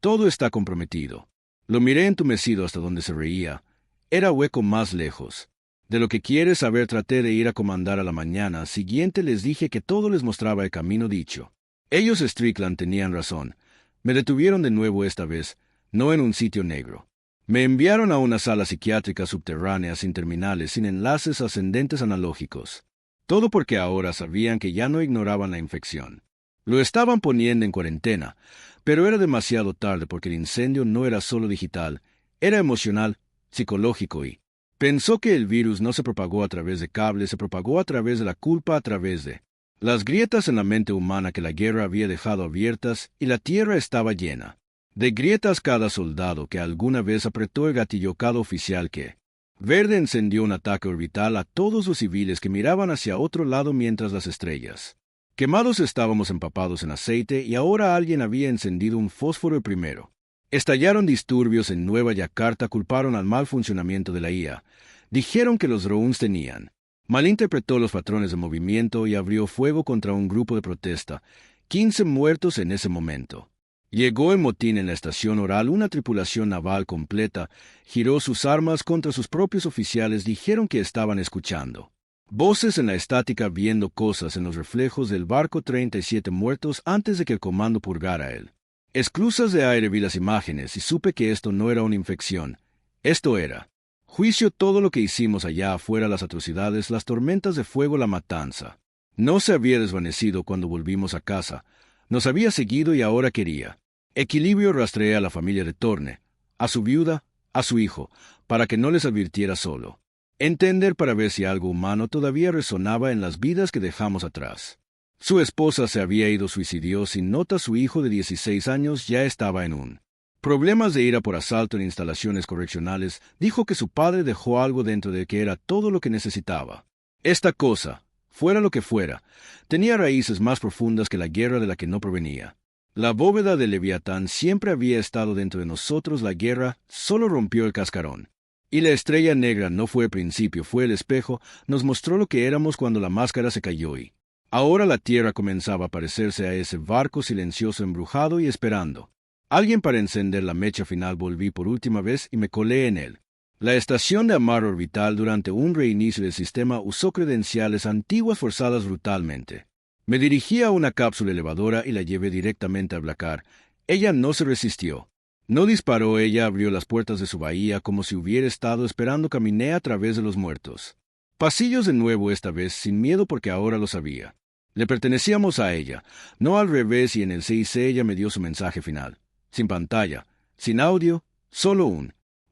todo está comprometido. Lo miré entumecido hasta donde se reía. Era hueco más lejos. De lo que quieres saber, traté de ir a comandar a la mañana siguiente. Les dije que todo les mostraba el camino dicho. Ellos, Strickland, tenían razón. Me detuvieron de nuevo, esta vez, no en un sitio negro. Me enviaron a una sala psiquiátrica subterránea sin terminales, sin enlaces ascendentes analógicos. Todo porque ahora sabían que ya no ignoraban la infección. Lo estaban poniendo en cuarentena, pero era demasiado tarde porque el incendio no era solo digital, era emocional, psicológico, y pensó que el virus no se propagó a través de cables, se propagó a través de la culpa, a través de las grietas en la mente humana que la guerra había dejado abiertas, y la tierra estaba llena de grietas. Cada soldado que alguna vez apretó el gatillo, cada oficial que Verde encendió un ataque orbital a todos los civiles que miraban hacia otro lado mientras las estrellas quemados. Estábamos empapados en aceite y ahora alguien había encendido un fósforo el primero. Estallaron disturbios en Nueva Yakarta, culparon al mal funcionamiento de la IA. Dijeron que los drones tenían malinterpretó los patrones de movimiento y abrió fuego contra un grupo de protesta. 15 muertos en ese momento. Llegó el motín en la estación oral. Una tripulación naval completa giró sus armas contra sus propios oficiales. Dijeron que estaban escuchando voces en la estática, viendo cosas en los reflejos del barco. 37 muertos antes de que el comando purgara el esclusas de aire. Vi las imágenes y supe que esto no era una infección. Esto era juicio. Todo lo que hicimos allá afuera, las atrocidades, las tormentas de fuego, la matanza, no se había desvanecido cuando volvimos a casa. Nos había seguido y ahora quería equilibrio. Rastreé a la familia de Torne, a su viuda, a su hijo, para que no les advirtiera solo. Entender, para ver si algo humano todavía resonaba en las vidas que dejamos atrás. Su esposa se había ido, suicidió sin nota. Su hijo de 16 años ya estaba en un problemas de ira por asalto en instalaciones correccionales. Dijo que su padre dejó algo dentro de que era todo lo que necesitaba. Esta cosa, fuera lo que fuera, tenía raíces más profundas que la guerra de la que no provenía. La bóveda de Leviatán siempre había estado dentro de nosotros. La guerra solo rompió el cascarón. Y la estrella negra no fue el principio, fue el espejo. Nos mostró lo que éramos cuando la máscara se cayó, y ahora la tierra comenzaba a parecerse a ese barco silencioso, embrujado y esperando alguien para encender la mecha final. Volví por última vez y me colé en él. La estación de amarre orbital, durante un reinicio del sistema, usó credenciales antiguas forzadas brutalmente. Me dirigí a una cápsula elevadora y la llevé directamente a Blackar. Ella no se resistió. No disparó. Ella abrió las puertas de su bahía como si hubiera estado esperando. Caminé a través de los muertos pasillos de nuevo, esta vez sin miedo porque ahora lo sabía. Le pertenecíamos a ella, no al revés, y en el CIC ella me dio su mensaje final. Sin pantalla, sin audio, solo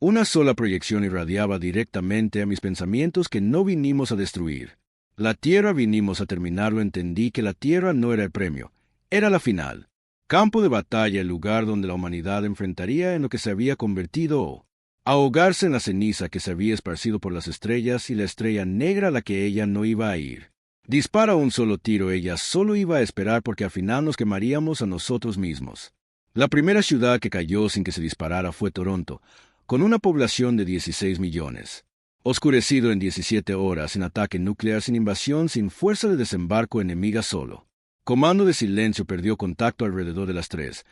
una sola proyección irradiaba directamente a mis pensamientos que no vinimos a destruir la Tierra, vinimos a terminarlo. Entendí que la Tierra no era el premio, Era la final. Campo de batalla, el lugar donde la humanidad enfrentaría en lo que se había convertido o ahogarse en la ceniza que se había esparcido por las estrellas y la estrella negra a la que ella no iba a ir. Dispara un solo tiro, ella solo iba a esperar porque al final nos quemaríamos a nosotros mismos. La primera ciudad que cayó sin que se disparara fue Toronto, con una población de 16 millones. Oscurecido en 17 horas, sin ataque nuclear, sin invasión, sin fuerza de desembarco enemiga solo. Comando de silencio perdió contacto alrededor de las 3.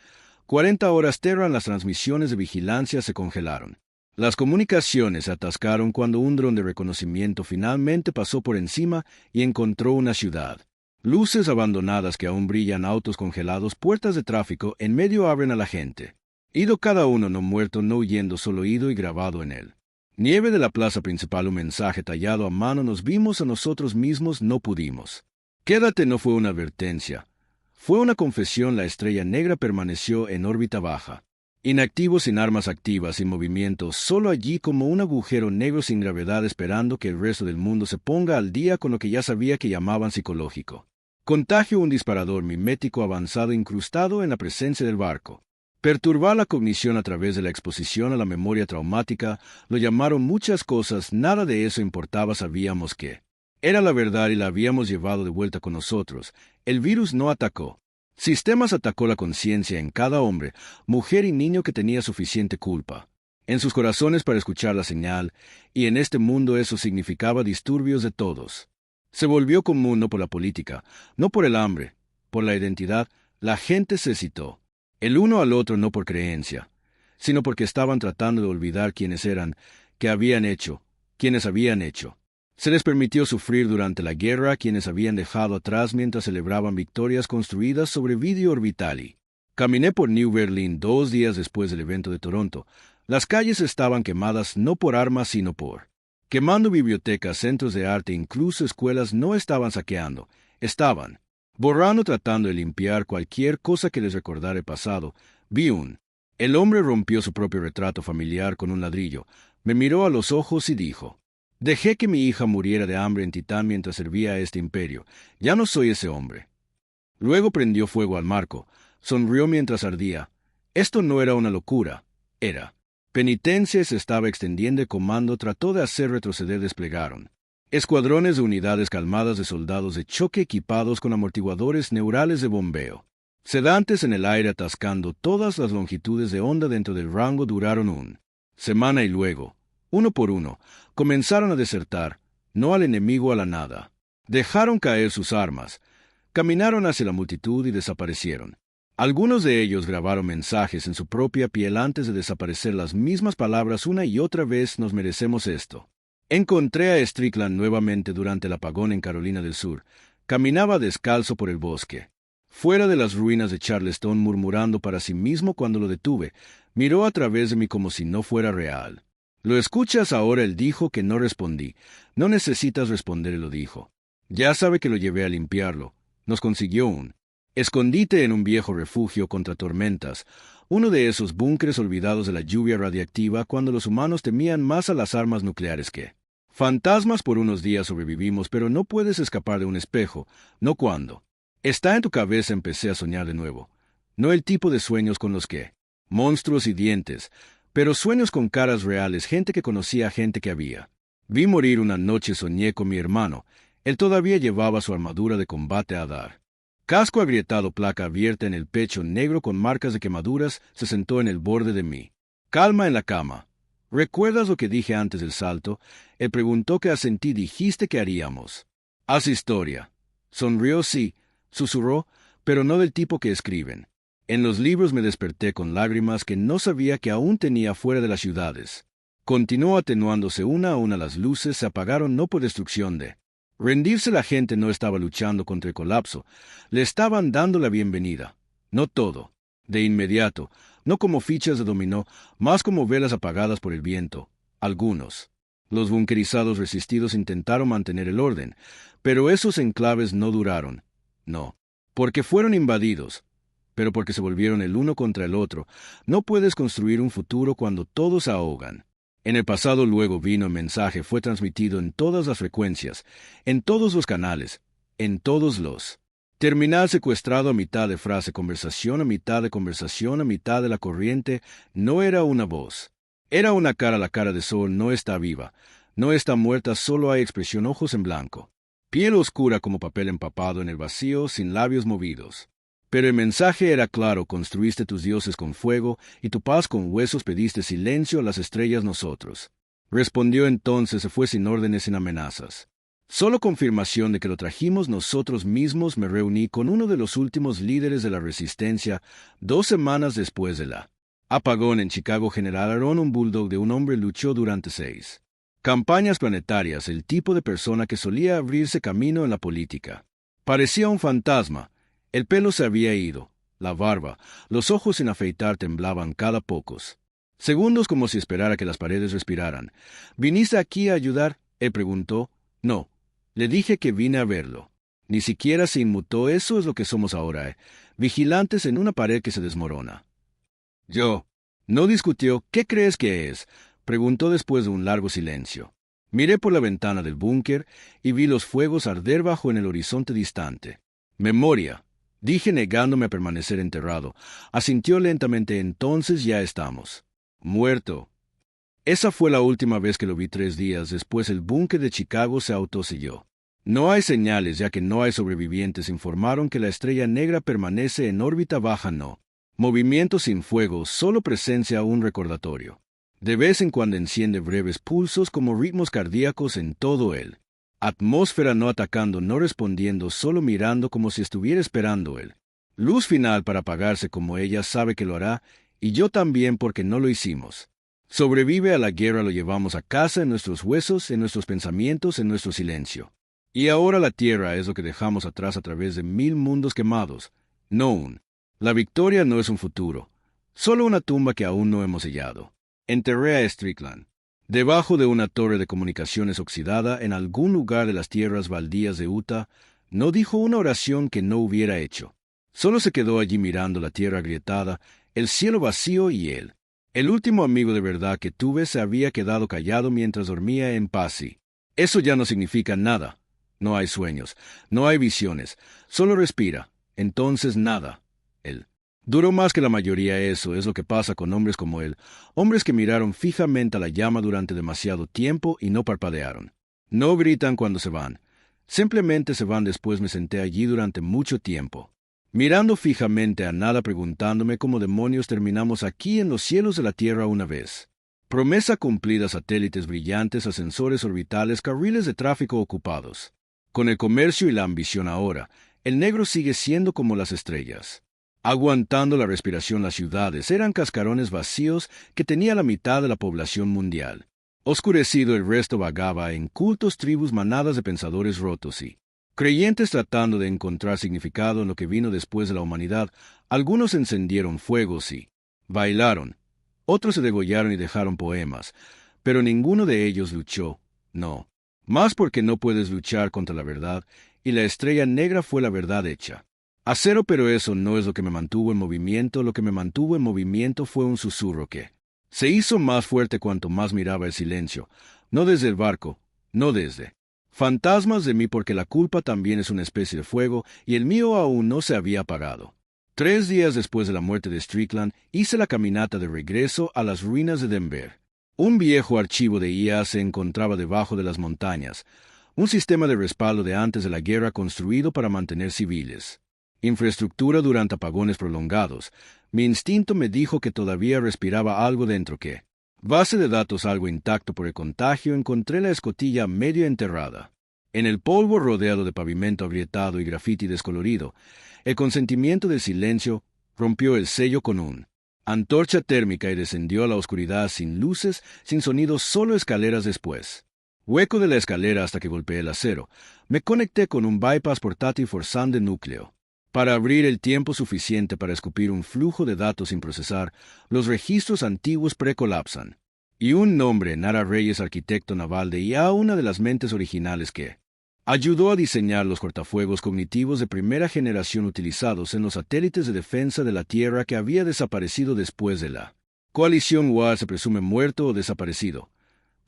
40 horas Terran, las transmisiones de vigilancia se congelaron. Las comunicaciones se atascaron cuando un dron de reconocimiento finalmente pasó por encima y encontró una ciudad. Luces abandonadas que aún brillan, autos congelados, puertas de tráfico, en medio abren a la gente. Ido cada uno, no muerto, no huyendo, solo ido y grabado en él. Nieve de la plaza principal, un mensaje tallado a mano, nos vimos a nosotros mismos, no pudimos. Quédate no fue una advertencia. Fue una confesión, la estrella negra permaneció en órbita baja. Inactivo, sin armas activas, sin movimiento, solo allí como un agujero negro sin gravedad, esperando que el resto del mundo se ponga al día con lo que ya sabía que llamaban psicológico. Contagio, un disparador mimético avanzado incrustado en la presencia del barco. Perturbar la cognición a través de la exposición a la memoria traumática, lo llamaron muchas cosas, nada de eso importaba, sabíamos que era la verdad y la habíamos llevado de vuelta con nosotros. El virus no atacó. Sistemas atacó la conciencia en cada hombre, mujer y niño que tenía suficiente culpa en sus corazones para escuchar la señal, y en este mundo eso significaba disturbios de todos. Se volvió común no por la política, no por el hambre, por la identidad, la gente se citó, el uno al otro no por creencia, sino porque estaban tratando de olvidar quiénes eran, qué habían hecho, quiénes habían hecho. Se les permitió sufrir durante la guerra a quienes habían dejado atrás mientras celebraban victorias construidas sobre Video Orbitali. Caminé por New Berlin 2 días después del evento de Toronto. Las calles estaban quemadas no por armas sino por quemando bibliotecas, centros de arte, incluso escuelas no estaban saqueando, estaban borrando, tratando de limpiar cualquier cosa que les recordara el pasado. El hombre rompió su propio retrato familiar con un ladrillo, me miró a los ojos y dijo: dejé que mi hija muriera de hambre en Titán mientras servía a este imperio. Ya no soy ese hombre. Luego prendió fuego al marco. Sonrió mientras ardía. Esto no era una locura. Era penitencia. Se estaba extendiendo. El comando trató de hacer retroceder. Desplegaron escuadrones de unidades calmadas de soldados de choque equipados con amortiguadores neurales de bombeo. Sedantes en el aire atascando todas las longitudes de onda dentro del rango. Duraron una semana y luego, uno por uno, comenzaron a desertar, no al enemigo, a la nada. Dejaron caer sus armas, caminaron hacia la multitud y desaparecieron. Algunos de ellos grabaron mensajes en su propia piel antes de desaparecer, las mismas palabras una y otra vez: nos merecemos esto. Encontré a Strickland nuevamente durante el apagón en Carolina del Sur. Caminaba descalzo por el bosque, fuera de las ruinas de Charleston, murmurando para sí mismo. Cuando lo detuve, miró a través de mí como si no fuera real. ¿Lo escuchas ahora? Él dijo. Que no respondí. No necesitas responder, él lo dijo. Ya sabe que lo llevé a limpiarlo. Nos consiguió un escondite en un viejo refugio contra tormentas, uno de esos búnkeres olvidados de la lluvia radiactiva cuando los humanos temían más a las armas nucleares que fantasmas. Por unos días sobrevivimos, pero no puedes escapar de un espejo, no cuando está en tu cabeza. Empecé a soñar de nuevo. No el tipo de sueños con los que monstruos y dientes, pero sueños con caras reales, gente que conocía, gente que había vi morir. Una noche soñé con mi hermano. Él todavía llevaba su armadura de combate a dar. Casco agrietado, placa abierta en el pecho, negro con marcas de quemaduras. Se sentó en el borde de mí. Calma en la cama. ¿Recuerdas lo que dije antes del salto? Él preguntó. Que asentí. Dijiste que haríamos. Haz historia. Sonrió. Sí, susurró, pero no del tipo que escriben en los libros. Me desperté con lágrimas que no sabía que aún tenía fuera de las ciudades. Continuó atenuándose una a una. Las luces se apagaron, no por destrucción de rendirse. La gente no estaba luchando contra el colapso. Le estaban dando la bienvenida. No todo de inmediato, no como fichas de dominó, más como velas apagadas por el viento. Algunos, los bunkerizados resistidos, intentaron mantener el orden, pero esos enclaves no duraron. No, porque fueron invadidos, pero porque se volvieron el uno contra el otro. No puedes construir un futuro cuando todos se ahogan. En el pasado luego vino el mensaje, fue transmitido en todas las frecuencias, en todos los canales, en todos los Terminal secuestrado a mitad de frase, conversación a mitad de conversación, a mitad de la corriente, no era una voz. Era una cara, la cara de Sol no está viva, no está muerta, solo hay expresión, ojos en blanco. Piel oscura como papel empapado en el vacío, sin labios movidos. Pero el mensaje era claro: construiste tus dioses con fuego, y tu paz con huesos, pediste silencio a las estrellas nosotros. Respondió entonces, se fue sin órdenes, sin amenazas. Solo confirmación de que lo trajimos nosotros mismos. Me reuní con uno de los últimos líderes de la resistencia 2 semanas después de la apagón en Chicago. General Aaron, un bulldog de un hombre, luchó durante 6 campañas planetarias, el tipo de persona que solía abrirse camino en la política. Parecía un fantasma. El pelo se había ido, la barba, los ojos sin afeitar temblaban cada pocos segundos, como si esperara que las paredes respiraran. ¿Viniste aquí a ayudar?, él preguntó. No. Le dije que vine a verlo. Ni siquiera se inmutó. Eso es lo que somos ahora, vigilantes en una pared que se desmorona. Yo. No discutió. ¿Qué crees que es?, preguntó después de un largo silencio. Miré por la ventana del búnker y vi los fuegos arder bajo en el horizonte distante. Memoria, dije, negándome a permanecer enterrado. Asintió lentamente. Entonces ya estamos. Muerto. Esa fue la última vez que lo vi. 3 días después el búnker de Chicago se autoselló. No hay señales, ya que no hay sobrevivientes. Informaron que la estrella negra permanece en órbita baja. No movimiento, sin fuego, solo presencia, un recordatorio. De vez en cuando enciende breves pulsos como ritmos cardíacos en todo él. Atmósfera, no atacando, no respondiendo, solo mirando, como si estuviera esperando él. Luz final para apagarse, como ella sabe que lo hará, y yo también, porque no lo hicimos. Sobrevive a la guerra, lo llevamos a casa en nuestros huesos, en nuestros pensamientos, en nuestro silencio. Y ahora la tierra es lo que dejamos atrás a través de 1000 mundos quemados. No un. La victoria no es un futuro, solo una tumba que aún no hemos sellado. Enterré a Strickland debajo de una torre de comunicaciones oxidada en algún lugar de las tierras baldías de Utah. No dijo una oración que no hubiera hecho. Solo se quedó allí mirando la tierra agrietada, el cielo vacío, y él. El último amigo de verdad que tuve se había quedado callado mientras dormía en paz. Y eso ya no significa nada. No hay sueños, no hay visiones, solo respira. Entonces nada. Él duró más que la mayoría. Eso es lo que pasa con hombres como él, hombres que miraron fijamente a la llama durante demasiado tiempo y no parpadearon. No gritan cuando se van, simplemente se van. Después me senté allí durante mucho tiempo, mirando fijamente a nada, preguntándome cómo demonios terminamos aquí en los cielos de la Tierra una vez. Promesa cumplida: satélites brillantes, ascensores orbitales, carriles de tráfico ocupados. Con el comercio y la ambición ahora, el negro sigue siendo como las estrellas. Aguantando la respiración, las ciudades eran cascarones vacíos que tenía la mitad de la población mundial. Oscurecido, el resto vagaba en cultos, tribus, manadas de pensadores rotos y creyentes tratando de encontrar significado en lo que vino después de la humanidad. Algunos encendieron fuegos y bailaron, otros se degollaron y dejaron poemas, pero ninguno de ellos luchó, no. Más porque no puedes luchar contra la verdad, y la estrella negra fue la verdad hecha acero. Pero eso no es lo que me mantuvo en movimiento. Lo que me mantuvo en movimiento fue un susurro que se hizo más fuerte cuanto más miraba el silencio, no desde el barco, no desde fantasmas de mí, porque la culpa también es una especie de fuego, y el mío aún no se había apagado. 3 días después de la muerte de Strickland, hice la caminata de regreso a las ruinas de Denver. Un viejo archivo de IA se encontraba debajo de las montañas, un sistema de respaldo de antes de la guerra construido para mantener civiles. Infraestructura durante apagones prolongados. Mi instinto me dijo que todavía respiraba algo dentro. Que base de datos, algo intacto por el contagio. Encontré la escotilla medio enterrada en el polvo, rodeado de pavimento agrietado y grafiti descolorido. El consentimiento del silencio rompió el sello con un antorcha térmica y descendió a la oscuridad, sin luces, sin sonidos, solo escaleras después. Hueco de la escalera hasta que golpeé el acero. Me conecté con un bypass portátil forzando el núcleo para abrir el tiempo suficiente para escupir un flujo de datos sin procesar. Los registros antiguos precolapsan. Y un nombre: Nara Reyes, arquitecto naval de IA, una de las mentes originales que ayudó a diseñar los cortafuegos cognitivos de primera generación utilizados en los satélites de defensa de la Tierra, que había desaparecido después de la coalición WAR. Se presume muerto o desaparecido,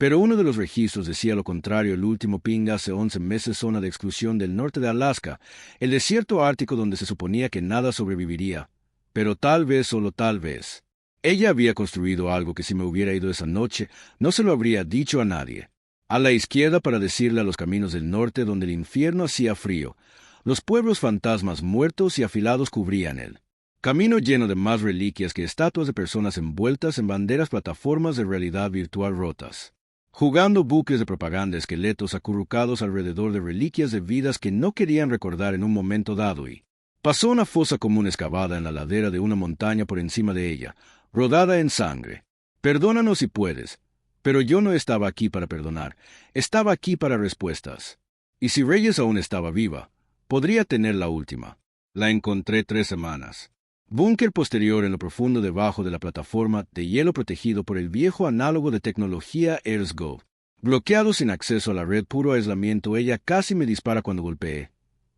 Pero uno de los registros decía lo contrario. El último ping hace 11 meses, zona de exclusión del norte de Alaska, el desierto ártico donde se suponía que nada sobreviviría. Pero tal vez, solo tal vez. Ella había construido algo que si me hubiera ido esa noche, no se lo habría dicho a nadie. A la izquierda para decirle a los caminos del norte donde el infierno hacía frío. Los pueblos fantasmas muertos y afilados cubrían él. Camino lleno de más reliquias que estatuas de personas envueltas en banderas, plataformas de realidad virtual rotas. Jugando buques de propaganda, esqueletos acurrucados alrededor de reliquias de vidas que no querían recordar en un momento dado y... Pasó una fosa común excavada en la ladera de una montaña por encima de ella, rodada en sangre. Perdónanos si puedes, pero yo no estaba aquí para perdonar, estaba aquí para respuestas. Y si Reyes aún estaba viva, podría tener la última. La encontré 3 semanas. Búnker posterior en lo profundo debajo de la plataforma de hielo protegido por el viejo análogo de tecnología EarthGov. Bloqueado sin acceso a la red, puro aislamiento. Ella casi me dispara cuando golpeé.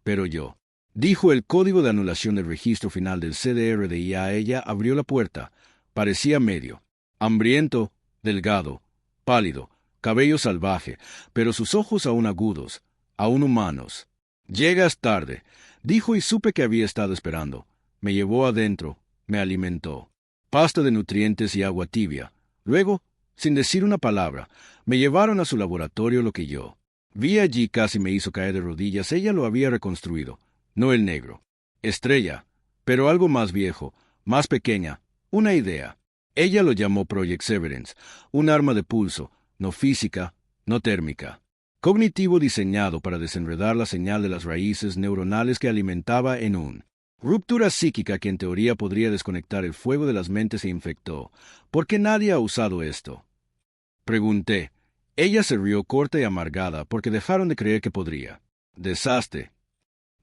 Pero yo. Dijo el código de anulación del registro final del CDR-DIA. Ella abrió la puerta. Parecía medio. Hambriento, delgado, pálido, cabello salvaje, pero sus ojos aún agudos, aún humanos. Llegas tarde, dijo, y supe que había estado esperando. Me llevó adentro, me alimentó. Pasta de nutrientes y agua tibia. Luego, sin decir una palabra, me llevaron a su laboratorio. Lo que yo vi allí casi me hizo caer de rodillas. Ella lo había reconstruido, no el negro. Estrella, pero algo más viejo, más pequeña, una idea. Ella lo llamó Project Severance, un arma de pulso, no física, no térmica. Cognitivo, diseñado para desenredar la señal de las raíces neuronales que alimentaba en un ruptura psíquica que en teoría podría desconectar el fuego de las mentes. E infectó. ¿Por qué nadie ha usado esto? Pregunté. Ella se rió corta y amargada porque dejaron de creer que podría. Desastre.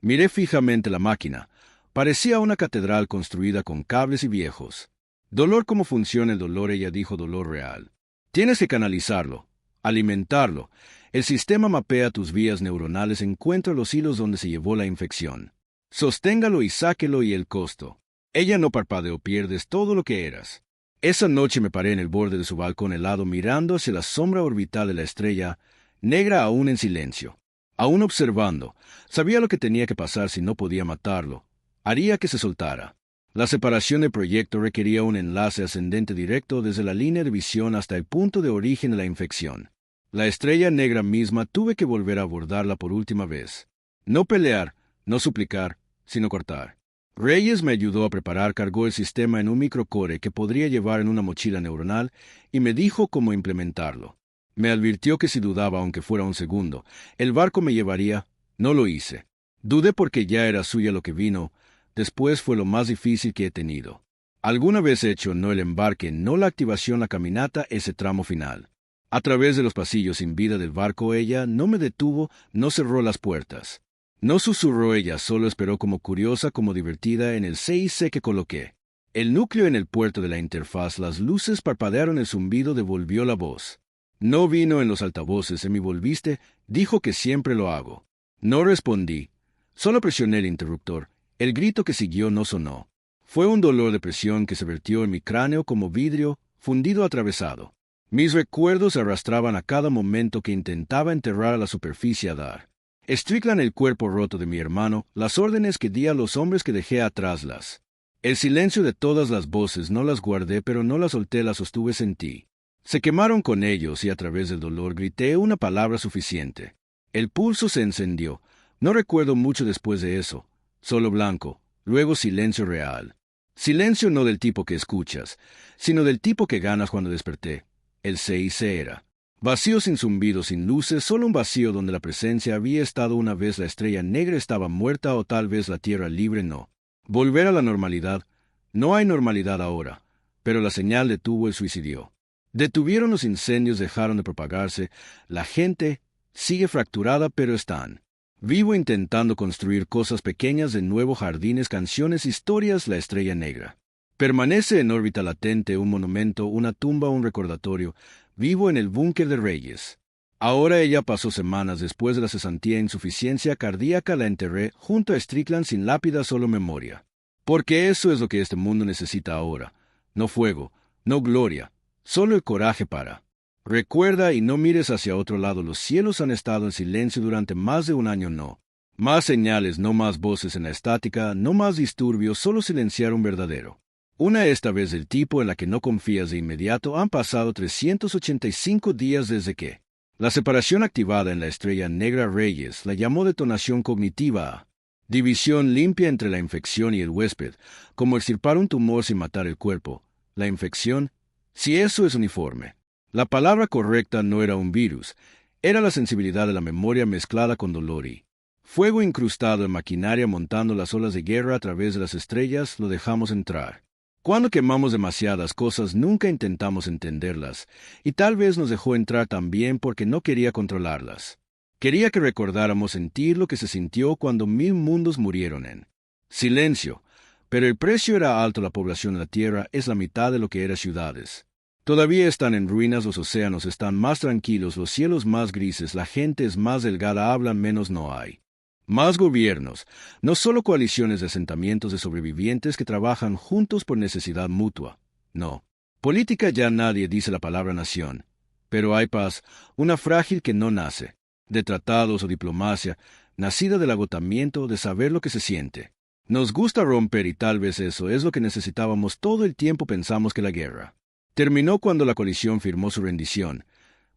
Miré fijamente la máquina. Parecía una catedral construida con cables y viejos. Dolor. ¿Cómo funciona el dolor? Ella dijo. Dolor real. Tienes que canalizarlo, alimentarlo. El sistema mapea tus vías neuronales, encuentra los hilos donde se llevó la infección. Sosténgalo y sáquelo. Y el costo. Ella no parpadeó. Pierdes todo lo que eras. Esa noche me paré en el borde de su balcón helado, mirando hacia la sombra orbital de la estrella, negra, aún en silencio, aún observando. Sabía lo que tenía que pasar si no podía matarlo. Haría que se soltara. La separación del proyecto requería un enlace ascendente directo desde la línea de visión hasta el punto de origen de la infección. La estrella negra misma. Tuve que volver a abordarla por última vez. No pelear, no suplicar, sino cortar. Reyes me ayudó a preparar. Cargó el sistema en un microcore que podría llevar en una mochila neuronal y me dijo cómo implementarlo. Me advirtió que si dudaba, aunque fuera un segundo, el barco me llevaría. No lo hice. Dudé porque ya era suya lo que vino. Después fue lo más difícil que he tenido. Alguna vez he hecho, no el embarque, no la activación, la caminata, ese tramo final. A través de los pasillos sin vida del barco. Ella no me detuvo, no cerró las puertas. No susurró. Ella solo esperó, como curiosa, como divertida, en el CIC que coloqué. El núcleo en el puerto de la interfaz. Las luces parpadearon, el zumbido devolvió la voz. No vino en los altavoces. ¿Me volviste? Dijo que siempre lo hago. No respondí. Solo presioné el interruptor. El grito que siguió no sonó. Fue un dolor de presión que se vertió en mi cráneo como vidrio fundido, atravesado. Mis recuerdos arrastraban a cada momento que intentaba enterrar a la superficie a dar. Strickland, el cuerpo roto de mi hermano, las órdenes que di a los hombres que dejé atrás, el silencio de todas las voces. No las guardé, pero no las solté, las sostuve, sentí. Se quemaron con ellos y a través del dolor grité una palabra suficiente. El pulso se encendió. No recuerdo mucho después de eso. Solo blanco, luego silencio real. Silencio no del tipo que escuchas, sino del tipo que ganas. Cuando desperté, el CIC era vacío, sin zumbido, sin luces, solo un vacío donde la presencia había estado una vez. La estrella negra estaba muerta, o tal vez la tierra libre. No. Volver a la normalidad. No hay normalidad ahora, pero la señal detuvo el suicidio. Detuvieron los incendios, dejaron de propagarse. La gente sigue fracturada, pero están vivo, intentando construir cosas pequeñas de nuevo, jardines, canciones, historias. La estrella negra permanece en órbita latente, un monumento, una tumba, un recordatorio, vivo en el búnker de Reyes. Ahora ella pasó semanas después de la cesantía. Insuficiencia cardíaca. La enterré junto a Strickland, sin lápida, solo memoria. Porque eso es lo que este mundo necesita ahora. No fuego, no gloria, solo el coraje para Recuerda y no mires hacia otro lado. Los cielos han estado en silencio durante más de un año, no. Más señales, no más voces en la estática, no más disturbios, solo silenciar un verdadero. Una esta vez del tipo en la que no confías de inmediato. Han pasado 385 días desde que la separación activada en la estrella negra Reyes la llamó detonación cognitiva. División limpia entre la infección y el huésped, como extirpar un tumor sin matar el cuerpo. La infección, si eso es uniforme. La palabra correcta no era un virus, era la sensibilidad de la memoria mezclada con dolor y fuego incrustado en maquinaria montando las olas de guerra a través de las estrellas. Lo dejamos entrar. Cuando quemamos demasiadas cosas nunca intentamos entenderlas, y tal vez nos dejó entrar también porque no quería controlarlas. Quería que recordáramos sentir lo que se sintió cuando 1000 mundos murieron en silencio, pero el precio era alto. La población de la Tierra es la mitad de lo que era ciudades. Todavía están en ruinas, los océanos están más tranquilos, los cielos más grises, la gente es más delgada, hablan menos, no hay más gobiernos, no solo coaliciones de asentamientos de sobrevivientes que trabajan juntos por necesidad mutua. No. Política ya nadie dice la palabra nación. Pero hay paz, una frágil que no nace de tratados o diplomacia, nacida del agotamiento de saber lo que se siente. Nos gusta romper y tal vez eso es lo que necesitábamos. Todo el tiempo pensamos que la guerra terminó cuando la coalición firmó su rendición,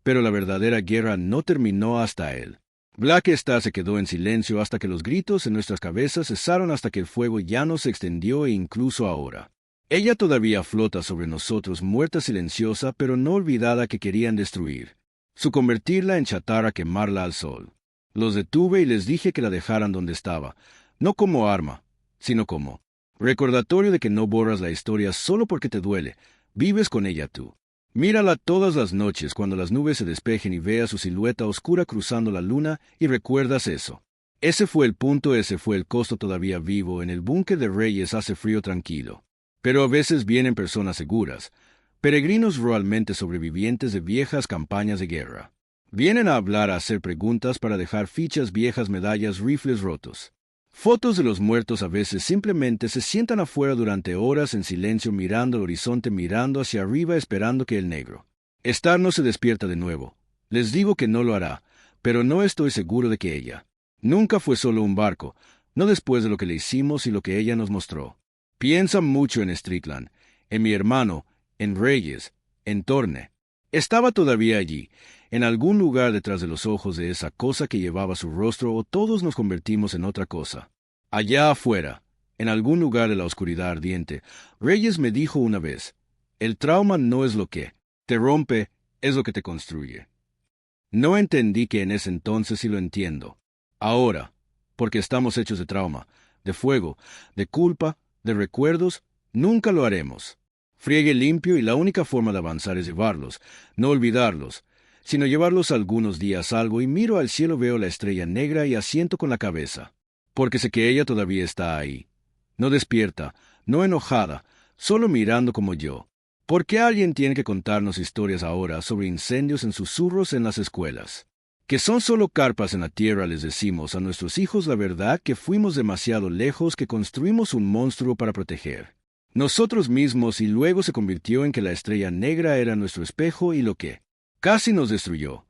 pero la verdadera guerra no terminó hasta él. Black Star se quedó en silencio hasta que los gritos en nuestras cabezas cesaron, hasta que el fuego ya no se extendió, e incluso ahora. Ella todavía flota sobre nosotros, muerta, silenciosa, pero no olvidada, que querían destruir. Su convertirla en chatarra, quemarla al sol. Los detuve y les dije que la dejaran donde estaba, no como arma, sino como recordatorio de que no borras la historia solo porque te duele, vives con ella tú. Mírala todas las noches cuando las nubes se despejen y veas su silueta oscura cruzando la luna y recuerdas eso. Ese fue el punto, ese fue el costo. Todavía vivo en el búnker de Reyes, hace frío, tranquilo. Pero a veces vienen personas seguras, peregrinos realmente sobrevivientes de viejas campañas de guerra. Vienen a hablar, a hacer preguntas, para dejar fichas viejas, medallas, rifles rotos. Fotos de los muertos. A veces simplemente se sientan afuera durante horas en silencio, mirando el horizonte, mirando hacia arriba, esperando que el negro Star no se despierta de nuevo. Les digo que no lo hará, pero no estoy seguro de que ella nunca fue solo un barco, no después de lo que le hicimos y lo que ella nos mostró. Piensa mucho en Strickland, en mi hermano, en Reyes, en Torne. Estaba todavía allí, en algún lugar detrás de los ojos de esa cosa que llevaba su rostro, o todos nos convertimos en otra cosa. Allá afuera, en algún lugar de la oscuridad ardiente, Reyes me dijo una vez: el trauma no es lo que te rompe, es lo que te construye. No entendí que en ese entonces, y lo entiendo ahora, porque estamos hechos de trauma, de fuego, de culpa, de recuerdos. Nunca lo haremos. Friegue limpio, y la única forma de avanzar es llevarlos, no olvidarlos, sino llevarlos algunos días algo, y miro al cielo, veo la estrella negra y asiento con la cabeza, porque sé que ella todavía está ahí, no despierta, no enojada, solo mirando como yo. ¿Por qué alguien tiene que contarnos historias ahora sobre incendios en susurros en las escuelas? Que son solo carpas en la tierra. Les decimos a nuestros hijos la verdad, que fuimos demasiado lejos, que construimos un monstruo para proteger nosotros mismos, y luego se convirtió en que la estrella negra era nuestro espejo y lo que casi nos destruyó.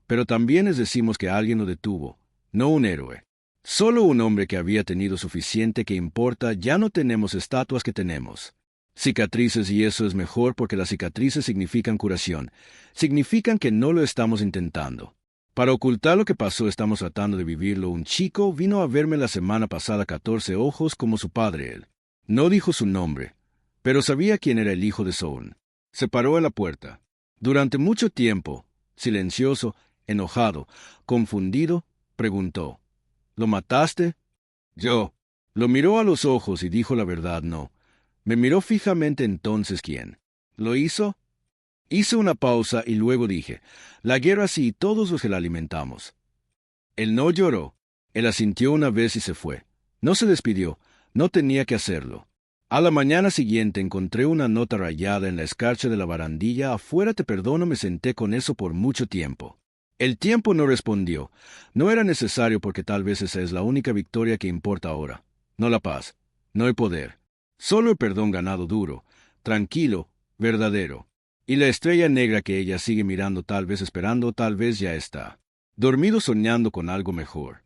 Pero también les decimos que alguien lo detuvo, no un héroe. Solo un hombre que había tenido suficiente. Que importa, ya no tenemos estatuas, que tenemos cicatrices, y eso es mejor, porque las cicatrices significan curación, significan que no lo estamos intentando para ocultar lo que pasó, estamos tratando de vivirlo. Un chico vino a verme la semana pasada, 14 ojos como su padre. Él no dijo su nombre, pero sabía quién era el hijo de Zorn. Se paró en la puerta. Durante mucho tiempo, silencioso, enojado, confundido, preguntó: ¿lo mataste? Yo. Lo miró a los ojos y dijo la verdad. No. Me miró fijamente. Entonces, ¿quién lo hizo? Hice una pausa y luego dije: la guerra sí, y todos los que la alimentamos. Él no lloró. Él asintió una vez y se fue. No se despidió. No tenía que hacerlo. A la mañana siguiente encontré una nota rayada en la escarcha de la barandilla afuera: te perdono, me senté con eso por mucho tiempo. El tiempo no respondió. No era necesario, porque tal vez esa es la única victoria que importa ahora. No la paz, no el poder. Solo el perdón ganado duro, tranquilo, verdadero. Y la estrella negra que ella sigue mirando, tal vez esperando, tal vez ya está dormido soñando con algo mejor.